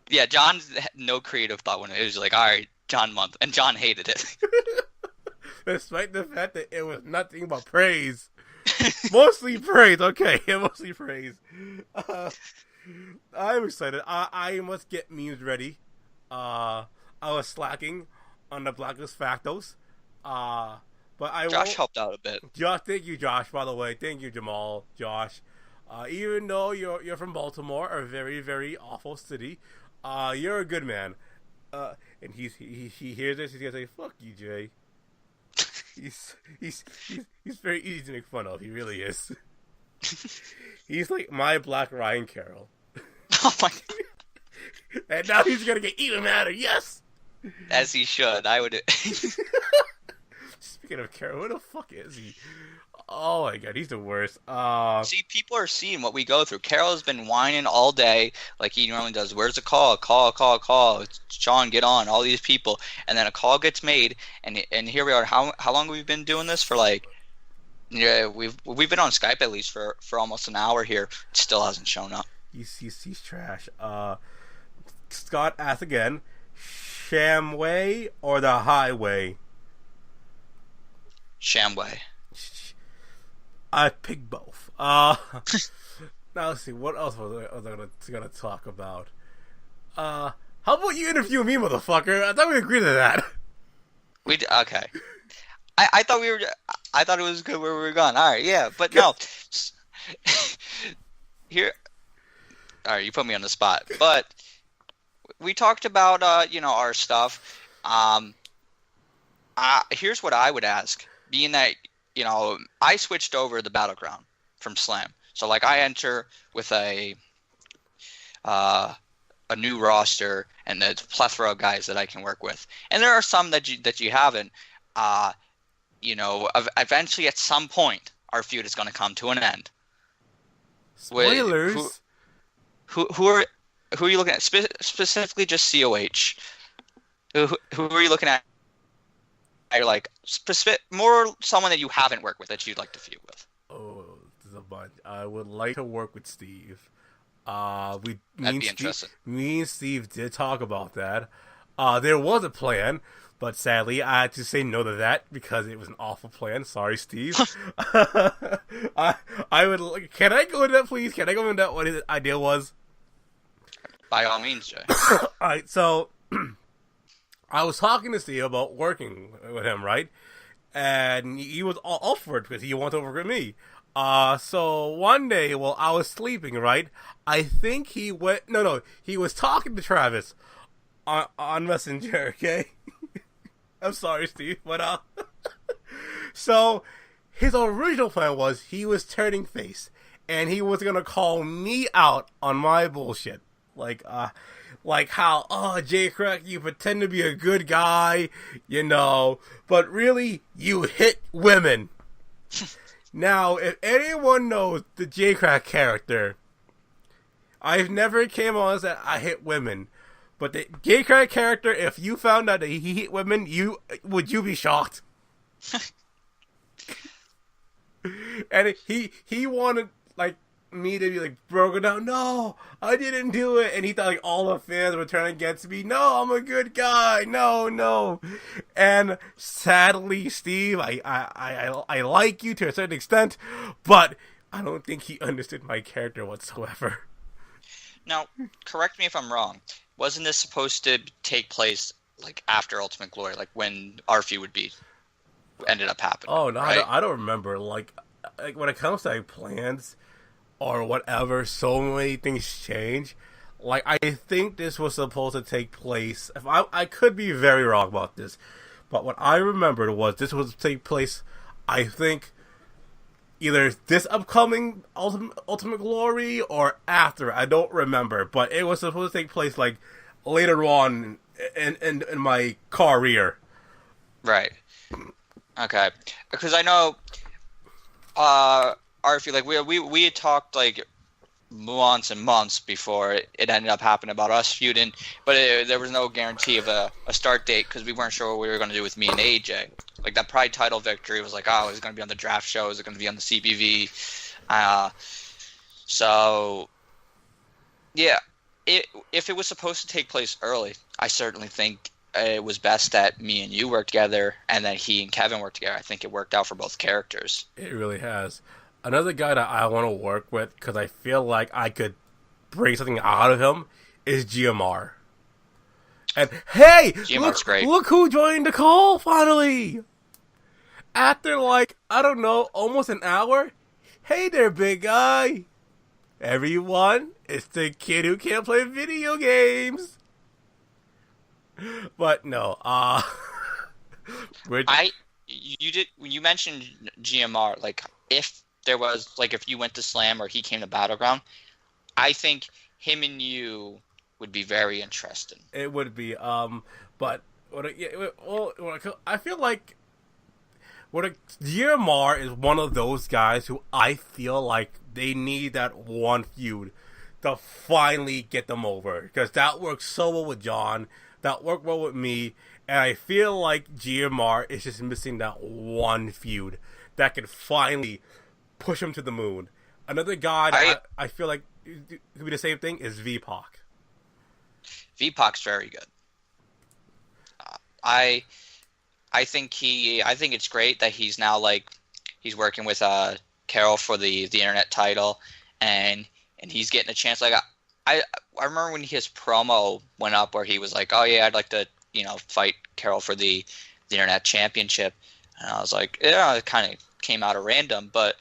Yeah, John had no creative thought when it was like, all right, John month, and John hated it. Despite the fact that it was nothing but praise. Mostly praise, okay. Mostly praise. I'm excited. I must get memes ready. I was slacking on the Blacklist Factos. But I Josh won't... helped out a bit. Josh, thank you, Josh, by the way. Thank you, Jamal, Josh. Even though you're from Baltimore, a very, very awful city, you're a good man. And he hears this, he's gonna say, "Fuck you, Jay." He's very easy to make fun of. He really is. He's like my Black Ryan Carroll. Oh my God. And now he's gonna get even madder. Yes. As he should. I would. Speaking of Carroll, who the fuck is he? Oh my god, he's the worst. See, people are seeing what we go through. Carol has been whining all day, like he normally does. Where's the call? Call. It's Sean, get on. All these people, and then a call gets made, and here we are. How long have we been doing this for? Like, yeah, we've been on Skype at least for almost an hour here. It still hasn't shown up. He's trash. Scott asks again, Shamway or the Highway? Shamway. I pick both. Now let's see, what else was I gonna talk about? How about you interview me, motherfucker? I thought we agreed to that. Okay. I thought I thought it was good where we were going. All right, yeah, but no. Here, all right, you put me on the spot. But we talked about our stuff. Here's what I would ask, being that I switched over the Battleground from Slam, so like I enter with a new roster and the plethora of guys that I can work with, and there are some that you haven't. Eventually at some point our feud is going to come to an end. Spoilers. Who are you looking at? Specifically, just COH. Who are you looking at? You're like more someone that you haven't worked with that you'd like to feud with. Oh, there's a bunch. I would like to work with Steve. That'd be interesting. Me and Steve did talk about that. There was a plan, but sadly I had to say no to that because it was an awful plan. Sorry, Steve. I would. Can I go into that, please? Can I go into that? What his idea was? By all means, Jay. Alright, so I was talking to Steve about working with him, right? And he was all for it because he wanted to work with me. So one day while I was sleeping, right? I think he went. No, he was talking to Travis on Messenger. Okay, I'm sorry, Steve, but so his original plan was he was turning face and he was gonna call me out on my bullshit, like how, Jay Crack, you pretend to be a good guy, but really, you hit women. Now, if anyone knows the Jay Crack character, I've never came on and said I hit women. But the Jay Crack character, if you found out that he hit women, would you be shocked? And he wanted, me to be broken down. No, I didn't do it. And he thought all the fans would turn against me. No, I'm a good guy. No. And sadly, Steve, I like you to a certain extent, but I don't think he understood my character whatsoever. Now, correct me if I'm wrong. Wasn't this supposed to take place after Ultimate Glory, when our feud would be ended up happening? Oh no, right? I don't remember. When it comes to plans or whatever, so many things change. I think this was supposed to take place. If I could be very wrong about this, but what I remembered was this was to take place, I think, either this upcoming Ultimate Glory or after. I don't remember, but it was supposed to take place later on in my career. Right. Okay. Because I know, Arfie, like we had talked like months and months before it ended up happening about us feuding, but there was no guarantee of a start date because we weren't sure what we were going to do with me and AJ. Like that Pride title victory was like, oh, is it going to be on the draft show? Is it going to be on the CBV? So yeah, if it was supposed to take place early, I certainly think it was best that me and you worked together and that he and Kevin worked together. I think it worked out for both characters. It really has. Another guy that I want to work with because I feel like I could bring something out of him is GMR. And hey, look who joined the call finally. After like, I don't know, almost an hour. Hey there, big guy. Everyone, it's the kid who can't play video games. But no, you did when you mentioned GMR, like if there was like if you went to Slam or he came to Battleground, I think him and you would be very interesting. It would be, but I feel like GMR is one of those guys who I feel like they need that one feud to finally get them over because that worked so well with John. That worked well with me, and I feel like GMR is just missing that one feud that could finally push him to the moon. Another guy that I feel like could be the same thing is V-Pac. V-Pac's very good. I think it's great that he's now like he's working with Carol for the internet title, and he's getting a chance. Like I remember when his promo went up where he was like, "Oh yeah, I'd like to, fight Carol for the internet championship," and I was like, "Yeah, it kind of came out of random," but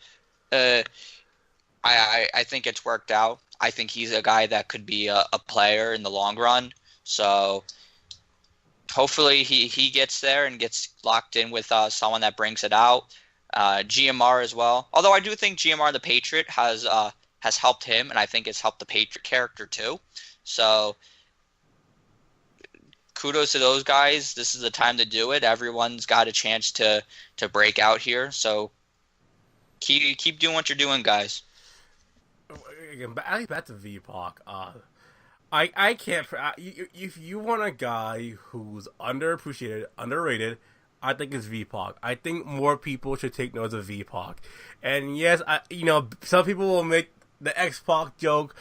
I think it's worked out. I think he's a guy that could be a player in the long run. So hopefully he gets there and gets locked in with someone that brings it out. GMR as well. Although I do think GMR the Patriot has helped him, and I think it's helped the Patriot character too. So kudos to those guys. This is the time to do it. Everyone's got a chance to break out here. So keep doing what you're doing, guys. Again, back to V-Pac. I can't. If you want a guy who's underappreciated, underrated, I think it's V-Pac. I think more people should take notice of V-Pac. And yes, some people will make the X-Pac joke,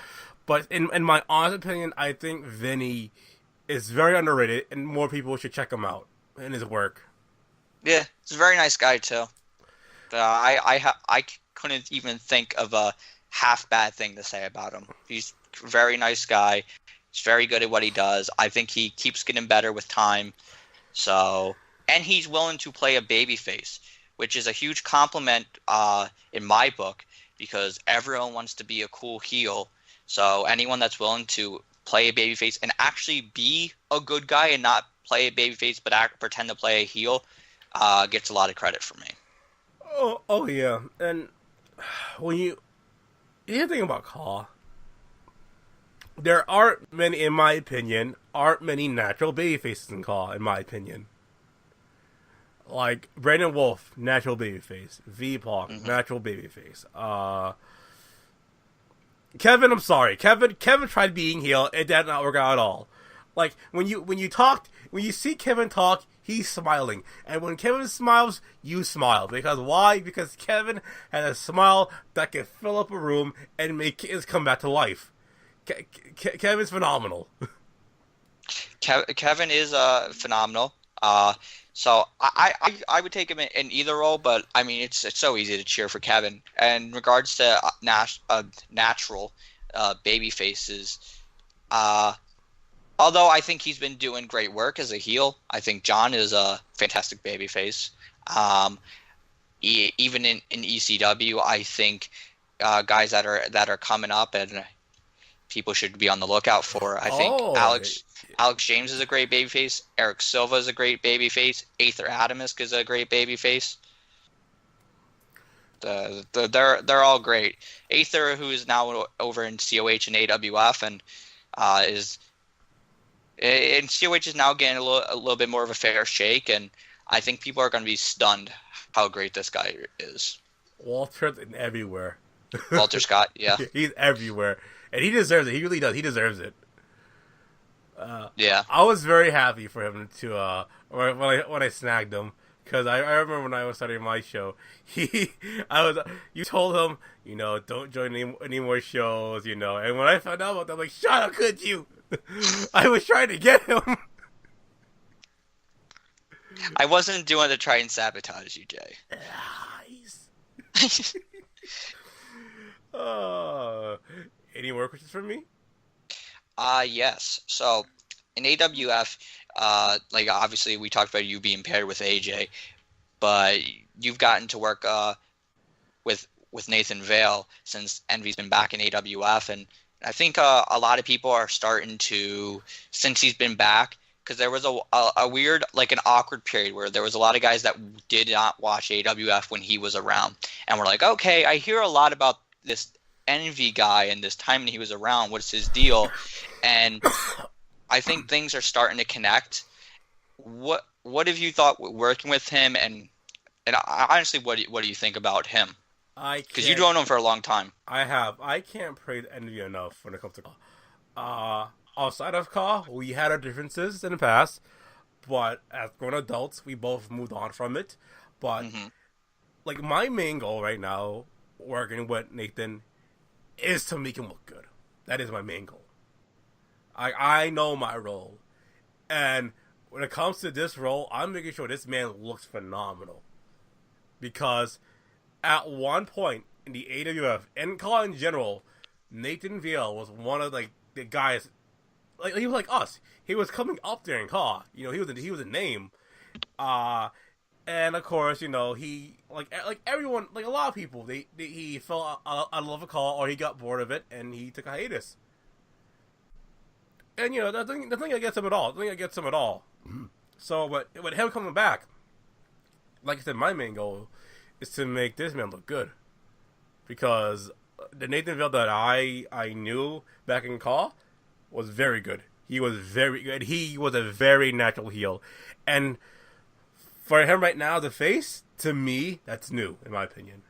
but in my honest opinion, I think Vinny is very underrated, and more people should check him out in his work. Yeah, he's a very nice guy too. I couldn't even think of a half bad thing to say about him. He's a very nice guy. He's very good at what he does. I think he keeps getting better with time. So, and he's willing to play a babyface, which is a huge compliment in my book because everyone wants to be a cool heel. So anyone that's willing to play a babyface and actually be a good guy and not play a babyface but pretend to play a heel gets a lot of credit from me. Oh yeah, and when you think about CAW, there aren't many, in my opinion, natural babyfaces in CAW, in my opinion. Like Brandon Wolf, natural babyface. V-Pac, natural babyface. Kevin, I'm sorry, Kevin tried being heel. It did not work out at all. Like when you see Kevin talk, he's smiling, and when Kevin smiles, you smile. Because why? Because Kevin has a smile that can fill up a room and make kids come back to life. Kevin's phenomenal. Kevin is phenomenal. So I would take him in either role, but I mean it's so easy to cheer for Kevin. And in regards to natural baby faces, although I think he's been doing great work as a heel, I think John is a fantastic babyface. Even in ECW, I think guys that are coming up and people should be on the lookout for. I think Alex James is a great babyface. Eric Silva is a great babyface. Aether Adamus is a great babyface. They're all great. Aether, who is now over in COH and AWF, and is And COH is now getting a little bit more of a fair shake, and I think people are going to be stunned how great this guy is. Walter's in everywhere. Walter Scott, yeah. He's everywhere. And he deserves it. He really does. He deserves it. Yeah. I was very happy for him to when I snagged him, because I remember when I was starting my show, you told him, don't join any more shows, and when I found out about that, I'm like, shut up, could you? I was trying to get him. I wasn't doing to try and sabotage you, Jay. Nice. Any more questions from me? Yes. So in AWF, obviously we talked about you being paired with AJ, but you've gotten to work with Nathan Vale since Envy's been back in AWF, and I think a lot of people are starting to, since he's been back, because there was a weird, an awkward period where there was a lot of guys that did not watch AWF when he was around, and we're like, okay, I hear a lot about this Envy guy and this time when he was around. What's his deal? And I think things are starting to connect. What have you thought working with him, and honestly, what do you think about him? Because you've known him for a long time. I can't praise Envy enough when it comes to outside of CAW, we had our differences in the past, but as grown adults, we both moved on from it. But my main goal right now, working with Nathan, is to make him look good. That is my main goal. I know my role, and when it comes to this role, I'm making sure this man looks phenomenal. Because at one point in the AWF and CAW in general, Nathan Vale was one of the guys. He was like us. He was coming up there in CAW. He was a name. And of course, he everyone, a lot of people, he fell out of love with CAW, or he got bored of it and he took a hiatus. And the thing that gets him at all. So, with him coming back, like I said, my main goal is to make this man look good, because the Nathan Vale that I knew back in CAW was very good. He was very good. He was a very natural heel, and for him right now, the face, to me, that's new in my opinion.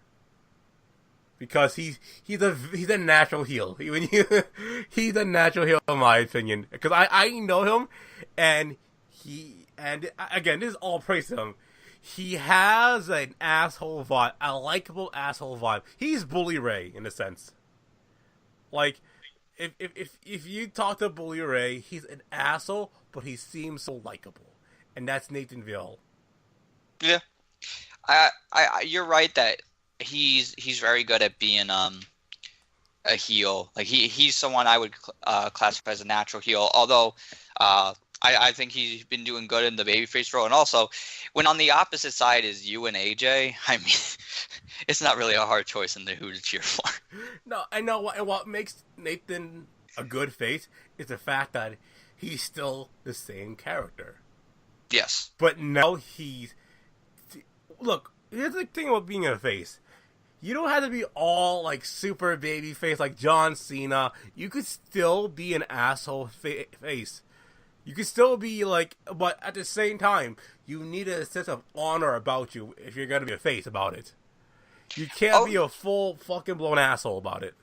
Because he's a natural heel. He's a natural heel in my opinion. Because I know him, and again, this is all praise to him. He has an asshole vibe, a likable asshole vibe. He's Bully Ray in a sense. If you talk to Bully Ray, he's an asshole, but he seems so likable, and that's Nathan Vale. Yeah, you're right that he's very good at being a heel. He's someone I would classify as a natural heel. Although I think he's been doing good in the babyface role, and also when on the opposite side is you and AJ. I mean, it's not really a hard choice in who to cheer for. No, I know. And what makes Nathan a good face is the fact that he's still the same character. Yes, but now look. Here's the thing about being a face. You don't have to be all super baby face like John Cena. You could still be an asshole face. You could still be but at the same time, you need a sense of honor about you if you're gonna be a face about it. You can't be a full fucking blown asshole about it.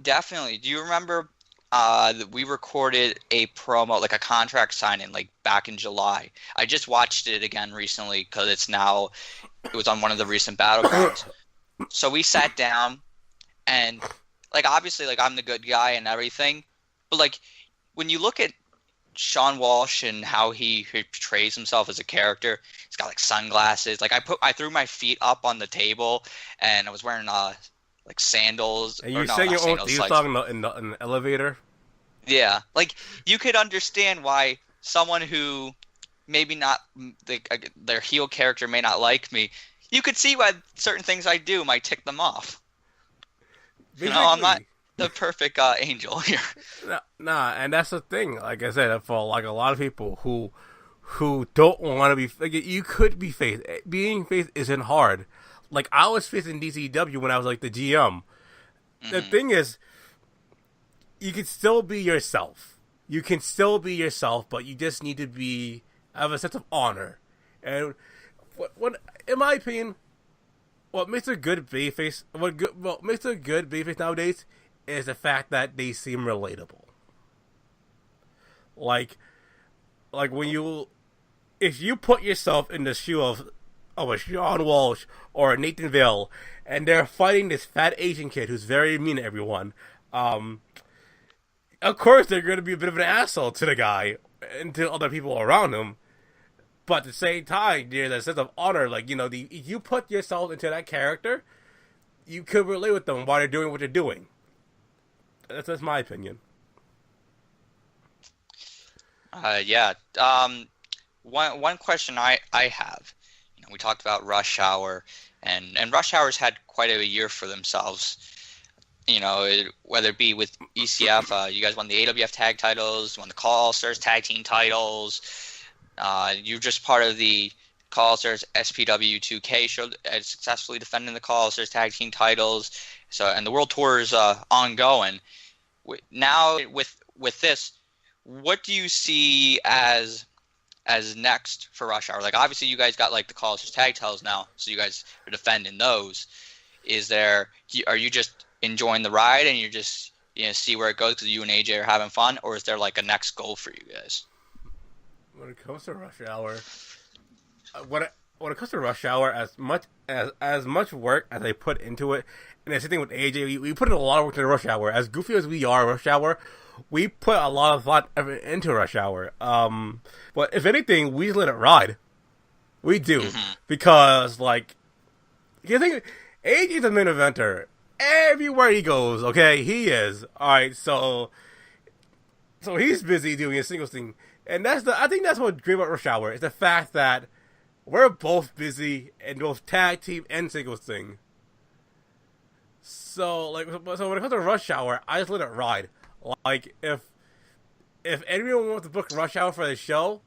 Definitely. Do you remember that we recorded a promo, a contract signing, back in July? I just watched it again recently because it was on one of the recent Battlegrounds. So we sat down, and obviously I'm the good guy and everything, but when you look at Sean Walsh and how he portrays himself as a character, he's got sunglasses. I threw my feet up on the table, and I was wearing sandals. And you're saying you're talking in the elevator? Yeah, you could understand why someone who maybe not their heel character may not like me. You could see why certain things I do might tick them off. Basically. I'm not the perfect angel here. Nah, and that's the thing. Like I said, for a lot of people who don't want to be, you could be face. Being face isn't hard. I was facing DCW when I was the GM. Mm-hmm. The thing is, you can still be yourself. you can still be yourself, but you just need to have a sense of honor. And what in my opinion, what makes a good babyface, what makes a good babyface nowadays is the fact that they seem relatable. Like when if you put yourself in the shoe of a Sean Walsh or a Nathan Vale, and they're fighting this fat Asian kid who's very mean to everyone, of course they're going to be a bit of an asshole to the guy and to other people around him. But at the same time, there's a sense of honor. Like, if you put yourself into that character, you could relate with them while they're doing what they're doing. That's my opinion. Yeah. One question I have. We talked about Rush Hour, and Rush Hour's had quite a year for themselves. Whether it be with ECF, you guys won the AWF tag titles, won the CAW All-Stars tag team titles. You're just part of the CAW All-Stars SPW 2K show, successfully defending the CAW All-Stars tag team titles. And the World Tour is ongoing. Now with this, what do you see as next for Rush Hour? Like, obviously you guys got like the CAW All-Stars tag titles now, so you guys are defending those. Are you just enjoying the ride and you're just see where it goes because you and AJ are having fun, or is there like a next goal for you guys? When it comes to Rush Hour, when it comes to Rush Hour, as much work as I put into it, and the same thing with AJ, we put in a lot of work into Rush Hour. As goofy as we are, Rush Hour, we put a lot of thought into Rush Hour. But if anything, we let it ride. We do, because you think AJ's the main eventer everywhere he goes. Okay, he is. All right, so he's busy doing his singles thing. And I think that's what's great about Rush Hour is the fact that we're both busy in both tag team and singles thing. So when it comes to Rush Hour, I just let it ride. Like if anyone wants to book Rush Hour for the show,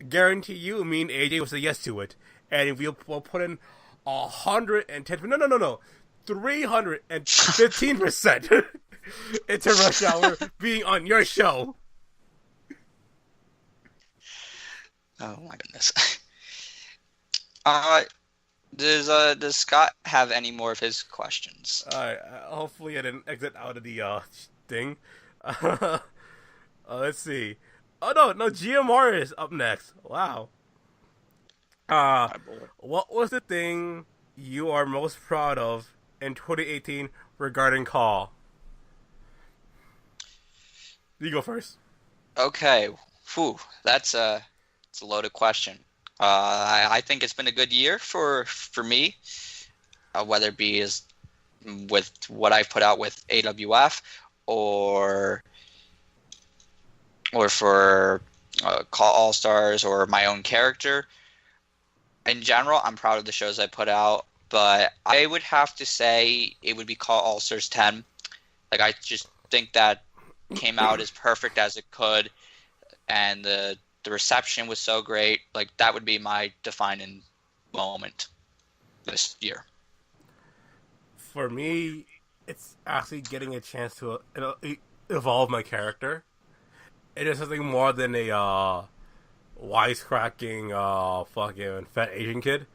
guarantee you, me and AJ will say yes to it, and we'll put in 315% into Rush Hour being on your show. Oh my goodness. Does Scott have any more of his questions? Alright, hopefully I didn't exit out of the thing. Let's see. Oh no, GMR is up next. Wow. What was the thing you are most proud of in 2018 regarding CAW? You go first. Okay. Whew, it's a loaded question. I think it's been a good year for me, whether it be with what I've put out with AWF or for CAW All-Stars or my own character. In general, I'm proud of the shows I put out, but I would have to say it would be CAW All-Stars 10. I just think that came out as perfect as it could, and the reception was so great. That would be my defining moment this year. For me, it's actually getting a chance to evolve my character. It is something more than a wisecracking fucking fat Asian kid.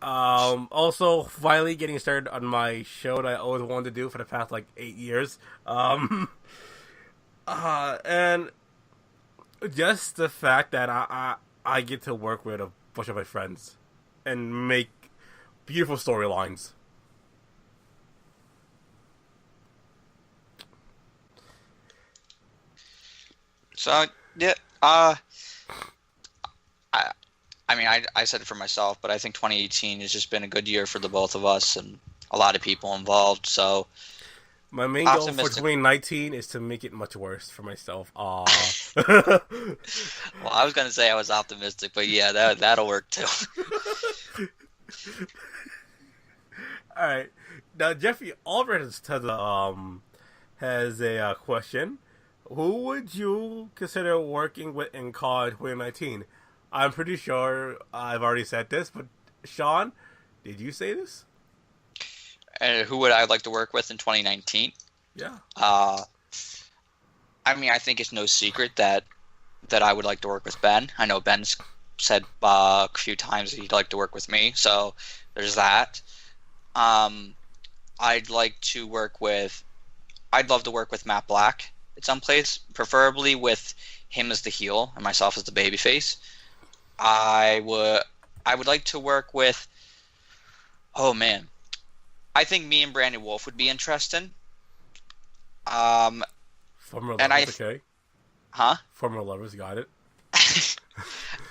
Also, finally getting started on my show that I always wanted to do for the past 8 years. And just the fact that I get to work with a bunch of my friends and make beautiful storylines. So yeah, I said it for myself, but I think 2018 has just been a good year for the both of us and a lot of people involved. So my main goal for 2019 is to make it much worse for myself. Well, I was gonna say I was optimistic, but yeah, that'll work too. All right, now Jeffrey Albert has a question. Who would you consider working with in CAW in 2019? I'm pretty sure I've already said this, but Shawn, did you say this? And who would I like to work with in 2019? Yeah. I I mean, I think it's no secret that I would like to work with Ben. I know Ben's said a few times he'd like to work with me, so there's that. Um, I'd like to work with. I'd love to work with Matt Black at some place, preferably with him as the heel and myself as the babyface. I would. I would like to work with. Oh man, I think me and Brandon Wolf would be interesting. Um, Former and lovers, okay. huh? Former lovers, got it.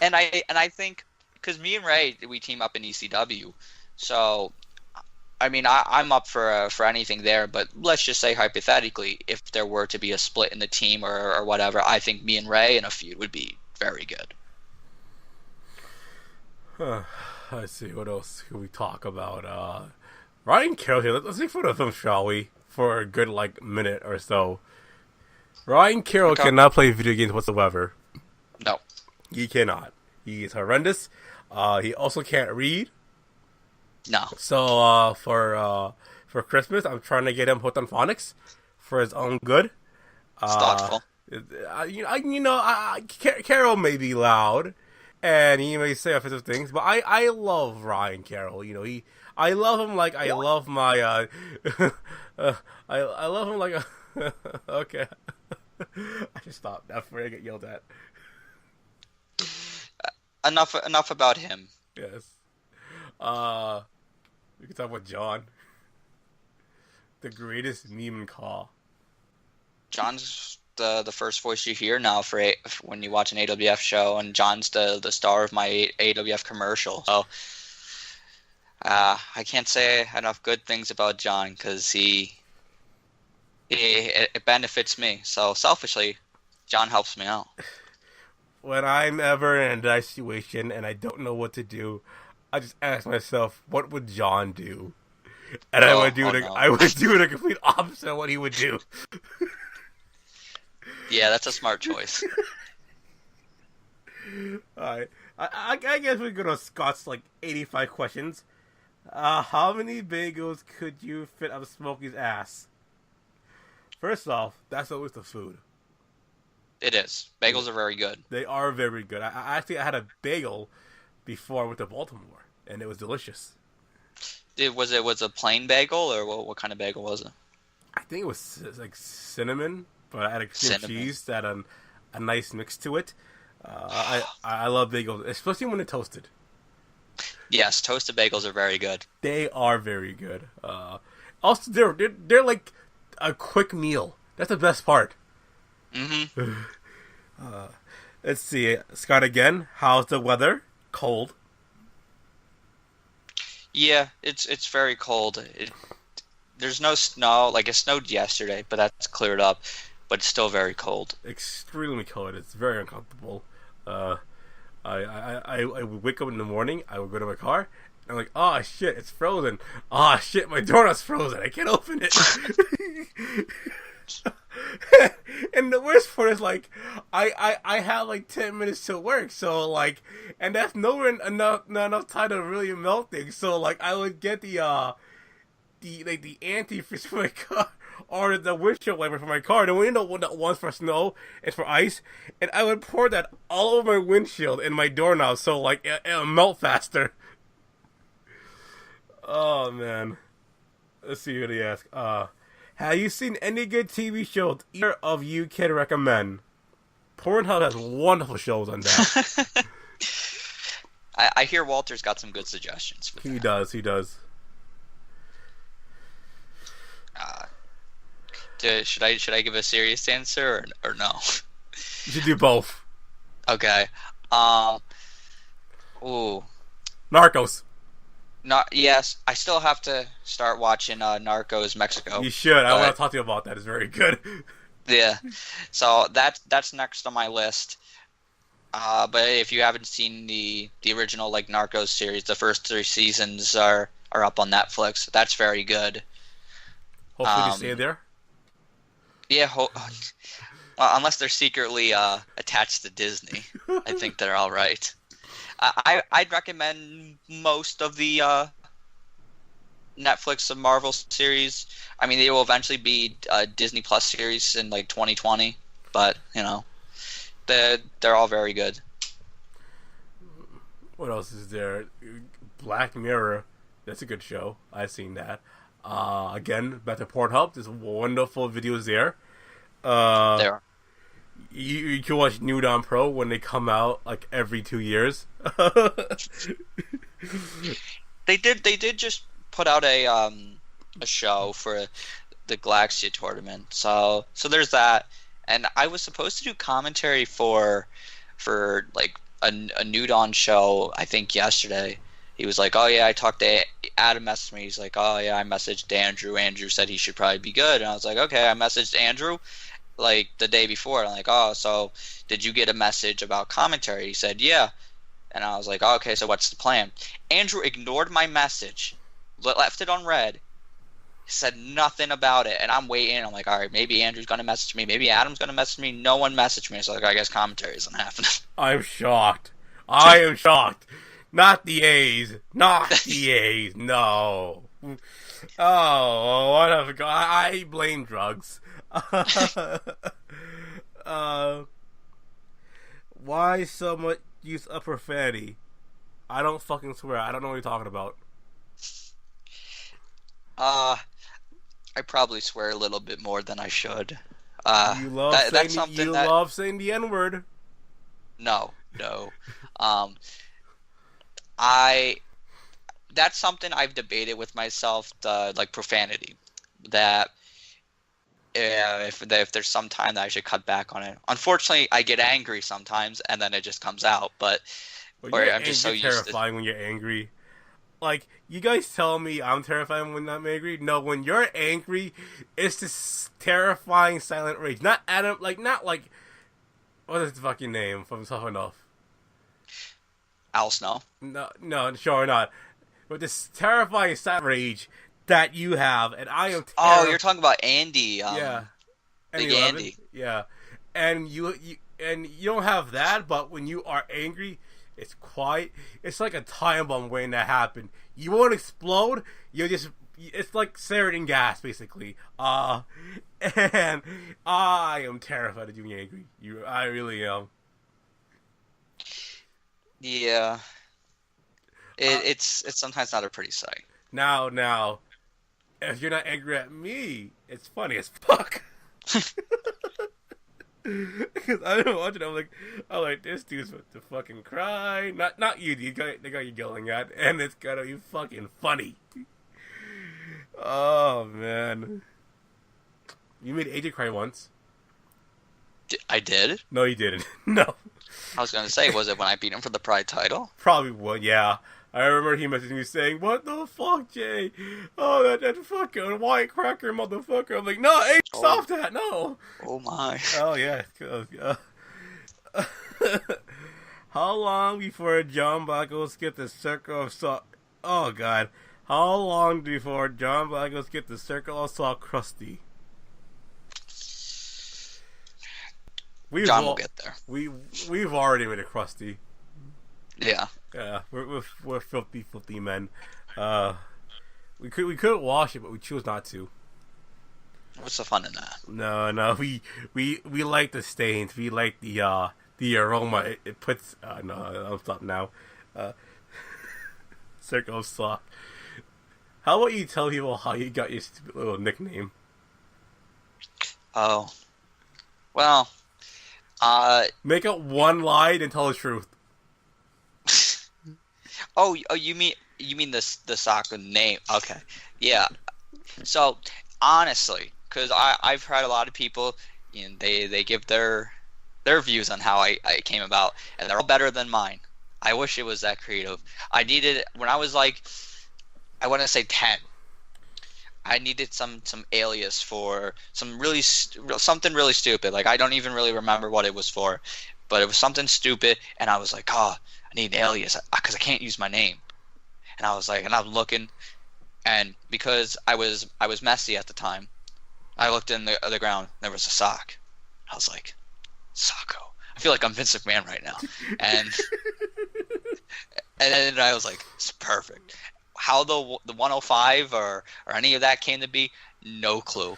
and I think because me and Ray we team up in ECW, so I mean I'm up for anything there. But let's just say hypothetically, if there were to be a split in the team or whatever, I think me and Ray in a feud would be very good. Let's see, what else can we talk about? Ryan Carroll here. Let's make fun of him, shall we? For a good, minute or so. Ryan Carroll cannot play video games whatsoever. No. He cannot. He is horrendous. He also can't read. No. So, for Christmas, I'm trying to get him hooked on phonics for his own good. It's thoughtful. Carroll may be loud, and he may say offensive things, but I love Ryan Carroll. I love him like I love my, I love him like, okay. I should stop that before I get yelled at. Enough about him. Yes. We can talk about John. The greatest meme in CAW. John's the first voice you hear now for when you watch an AWF show, and John's the star of my AWF commercial. So I can't say enough good things about John because it benefits me. So selfishly, John helps me out. When I'm ever in a situation and I don't know what to do, I just ask myself, what would John do? And I would do the complete opposite of what he would do. Yeah, that's a smart choice. Alright. I guess we go to Scott's 85 questions. How many bagels could you fit up Smokey's ass? First off, that's always the food. It is. Bagels are very good. They are very good. I had a bagel before I went to Baltimore, and it was delicious. Was it a plain bagel, or what kind of bagel was it? I think it was cinnamon, but I had a cream cheese that had a nice mix to it. I love bagels, especially when they're toasted. Yes, toasted bagels are very good. They are very good. Also, they're like a quick meal. That's the best part. Mm-hmm. Let's see, Scott again. How's the weather? Cold. Yeah, it's very cold. There's no snow. It snowed yesterday, but that's cleared up. But it's still very cold. Extremely cold. It's very uncomfortable. I would wake up in the morning. I would go to my car. And I'm like, oh shit, it's frozen. Oh shit, my doorknob's frozen. I can't open it. And the worst part is I have 10 minutes to work, so and that's nowhere enough time to really melt things. So I would get the antifreeze for my car or the windshield wiper for my car. The window one's for snow, it's for ice, and I would pour that all over my windshield and my doorknob so it'll melt faster. Oh man, let's see what he asks. Have you seen any good TV shows either of you can recommend? Pornhub has wonderful shows on that. I hear Walter's got some good suggestions. He does. Should I give a serious answer or no? You should do both. Okay. Ooh. Narcos. Yes, I still have to start watching Narcos Mexico. You should. I want to talk to you about that. It's very good. Yeah. So that's next on my list. But if you haven't seen the original Narcos series, the first 3 seasons are up on Netflix. That's very good. Hopefully you stay there. Yeah. Well, unless they're secretly attached to Disney, I think they're all right. I'd recommend most of the Netflix and Marvel series. I mean, they will eventually be a Disney Plus series in 2020. but they're all very good. What else is there? Black Mirror. That's a good show. I've seen that. Again, back to Pornhub. There's wonderful videos there. There. You can watch Nude on Pro when they come out like every 2 years. They did just put out a show for the Galaxy tournament. So there's that. And I was supposed to do commentary for like a nude on show, I think yesterday. He was like, oh yeah, I talked to Adam, messaged me. He's like, oh yeah, I messaged Andrew. Andrew said he should probably be good. And I was like, okay. I messaged Andrew like the day before. I'm like, oh, so did you get a message about commentary? He said, yeah. And I was like, oh, okay, so what's the plan? Andrew ignored my message, left it on red, said nothing about it. And I'm waiting. I'm like, all right, maybe Andrew's going to message me. Maybe Adam's going to message me. No one messaged me. So like, I guess commentary isn't happening. I'm shocked. I am shocked. Not the A's. Not the A's. No. Oh, whatever. I blame drugs. Why so much use of profanity? I don't fucking swear. I don't know what you're talking about. I probably swear a little bit more than I should. You love saying the N-word. No. That's something I've debated with myself, like profanity. That if there's some time that I should cut back on it. Unfortunately, I get angry sometimes, and then it just comes out. But I'm just so used to. Terrifying when you're angry. Like, you guys tell me I'm terrifying when I'm angry. No, when you're angry, it's this terrifying silent rage. Not Adam, not like what is the fucking name from Tough Enough? Al Snow. No, sure not. But this terrifying silent rage that you have, and I am. Oh, you're talking about Andy. Yeah, Big Andy. Yeah, and you don't have that, but when you are angry, it's quiet. It's like a time bomb waiting to happen. You won't explode. It's like sarin gas, basically. And I am terrified of you being angry. I really am. Yeah. It's sometimes not a pretty sight. Now, if you're not angry at me, it's funny as fuck. Because I've been watching, I'm like, this dude's about to fucking cry. Not you, the guy you're yelling at, and it's gotta be fucking funny. Oh man, you made AJ cry once. I did? No, you didn't. No. I was gonna say, was it when I beat him for the Pride title? Probably would, yeah. I remember he messaged me saying, "What the fuck, Jay? Oh, that fucking white cracker motherfucker." I'm like, "No, hey, stop that, no." Oh my. Oh yeah. How long before John Blackos get the circle of salt? Oh god. How long before John Blackos get the circle of salt crusty? John will get there. We've already made it crusty. Yeah. Yeah, we're filthy men. We could wash it, but we chose not to. What's the fun in that? No, we like the stains. We like the aroma it puts. No, I'll stop now. Circle of Sock. How about you tell people how you got your stupid little nickname? Oh, well, make up one lie and tell the truth. Oh, you mean the soccer name? Okay, yeah. So honestly, because I've heard a lot of people, they give their views on how I came about, and they're all better than mine. I wish it was that creative. I needed, when I was like, I want to say 10. I needed some alias for something really stupid. Like, I don't even really remember what it was for, but it was something stupid, and I was like, oh, I need an alias because I can't use my name. And I was like, and I'm looking, and because I was messy at the time, I looked in the ground. There was a sock. I was like, Socko. I feel like I'm Vince McMahon right now, and then I was like, it's perfect. How the 105 or any of that came to be, no clue.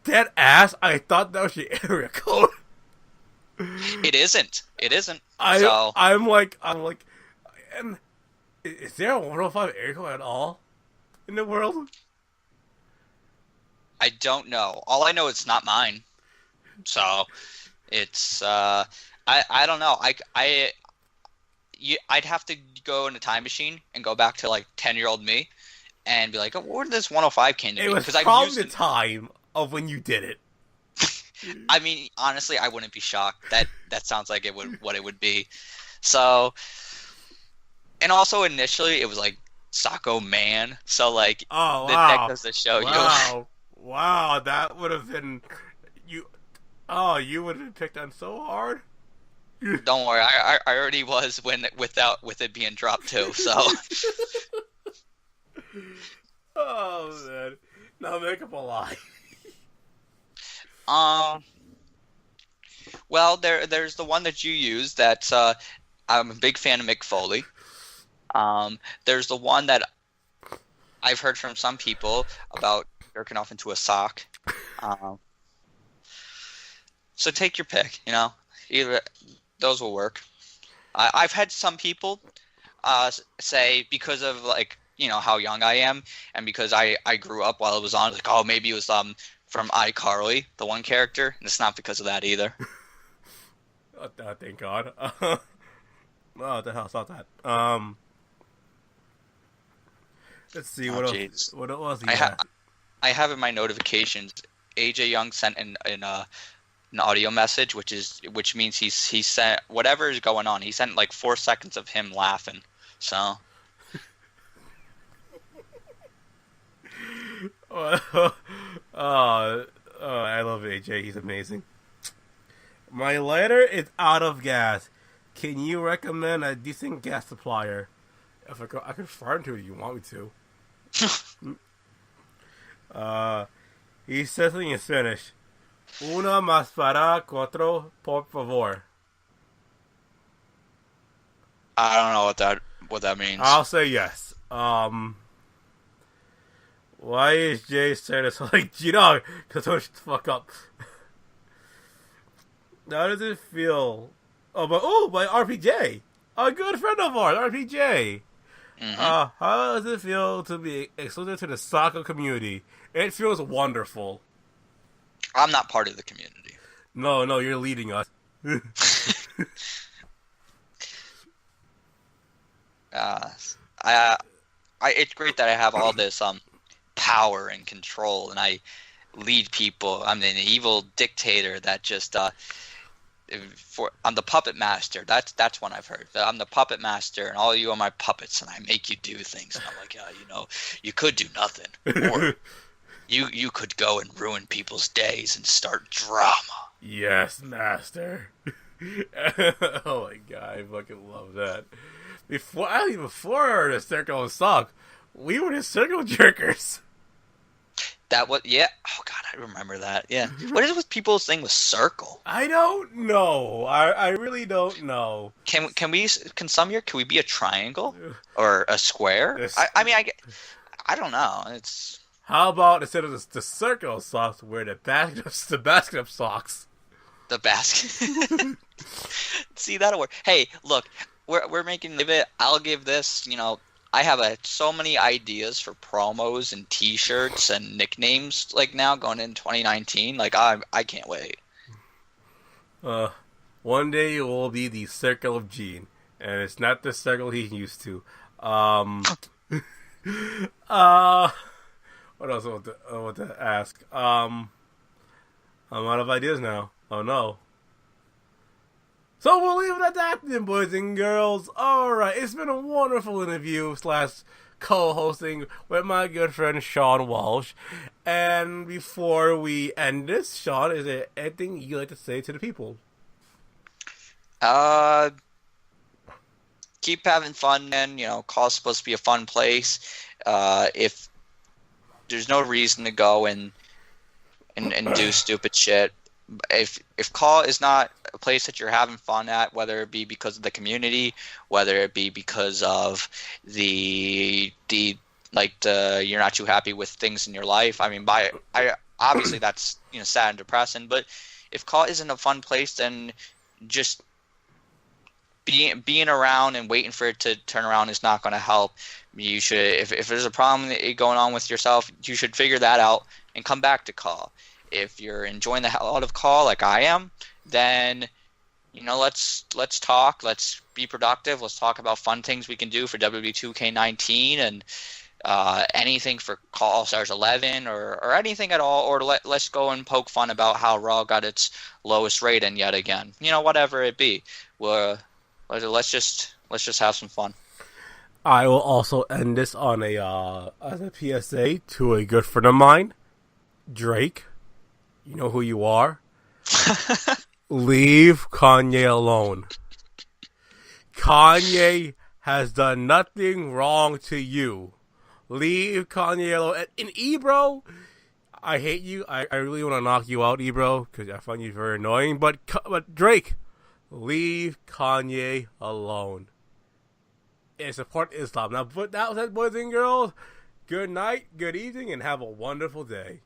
Dead ass. I thought that was your area code. It isn't. It isn't. I So I'm like, and is there a 105 area code at all in the world? I don't know. All I know it's not mine. So it's I don't know. I'd have to go in a time machine and go back to like 10-year-old me and be like, oh, where did this 105 came to It me? was Because I've probably used the it. time of when you did it. I mean, honestly, I wouldn't be shocked. That sounds like it would what it would be. So, and also initially it was like Socko Man. So like Oh that wow, goes to show you. wow, that would have been you. Oh, you would have been picked on so hard. Don't worry, I already was with it being dropped too. So Oh man, now make up a lie. um, well there's the one that you use that I'm a big fan of Mick Foley. There's the one that I've heard from some people about jerking off into a sock. Um, so take your pick. Either those will work. I've had some people say because of like how young I am and because I grew up while it was on, like, oh, maybe it was from iCarly, the one character, and it's not because of that either. Oh, thank God. What the hell? Stop that. Let's see Oh, what else. jeez. What else? I have in my notifications AJ Young sent an audio message, which means he sent whatever is going on. He sent like 4 seconds of him laughing. So Oh, I love AJ. He's amazing. My lighter is out of gas. Can you recommend a decent gas supplier? If I can fire into it if you want me to. He says something in Spanish. Una más para cuatro, por favor. I don't know what that means. I'll say yes. Why is Jay saying this like Gino? Because don't shut the fuck up. How does it feel? By RPJ, a good friend of ours, RPJ. Mm-hmm. How does it feel to be exclusive to the soccer community? It feels wonderful. I'm not part of the community. No, you're leading us. It's great that I have all this power and control, and I lead people. I'm an evil dictator that just I'm the puppet master. That's one I've heard. I'm the puppet master, and all you are my puppets, and I make you do things. And I'm like, yeah, you could do nothing, or you could go and ruin people's days and start drama. Yes, master. Oh my god, I fucking love that. Before the circle suck, we were the circle jerkers. That was, yeah. Oh god, I remember that. Yeah. What is with people's thing with circle? I don't know. I really don't know. Can some year can we be a triangle or a square? Yes. I mean I don't know. It's How about instead of the circle socks, wear the basket of socks? the basket. See, that'll work. Hey, look, we're making it. I'll give this. I have so many ideas for promos and T-shirts and nicknames. Like now going in 2019, like I can't wait. One day you will be the circle of Gene, and it's not the circle he's used to. What else I want to ask? I'm out of ideas now. Oh no. So we'll leave it at that then, boys and girls. Alright, it's been a wonderful interview / co-hosting with my good friend Shawn Walsh. And before we end this, Shawn, is there anything you'd like to say to the people? Keep having fun, man. CAW's supposed to be a fun place. If there's no reason to go and do stupid shit. If CAW is not a place that you're having fun at, whether it be because of the community, whether it be because of the you're not too happy with things in your life. I mean, obviously that's sad and depressing. But if CAW isn't a fun place, then just being around and waiting for it to turn around is not going to help. You should, if there's a problem going on with yourself, you should figure that out and come back to CAW. If you're enjoying the hell out of CAW like I am, then let's talk. Let's be productive. Let's talk about fun things we can do for WWE 2K19 and anything for CAW All Stars 11 or anything at all. Or let's go and poke fun about how Raw got its lowest rating yet again. Whatever it be. Let's just have some fun. I will also end this on as a PSA to a good friend of mine, Drake. You know who you are. Leave Kanye alone. Kanye has done nothing wrong to you. Leave Kanye alone. And Ebro, I hate you. I really want to knock you out, Ebro, because I find you very annoying. But Drake, leave Kanye alone. And support Islam. Now, that was it, boys and girls. Good night, good evening, and have a wonderful day.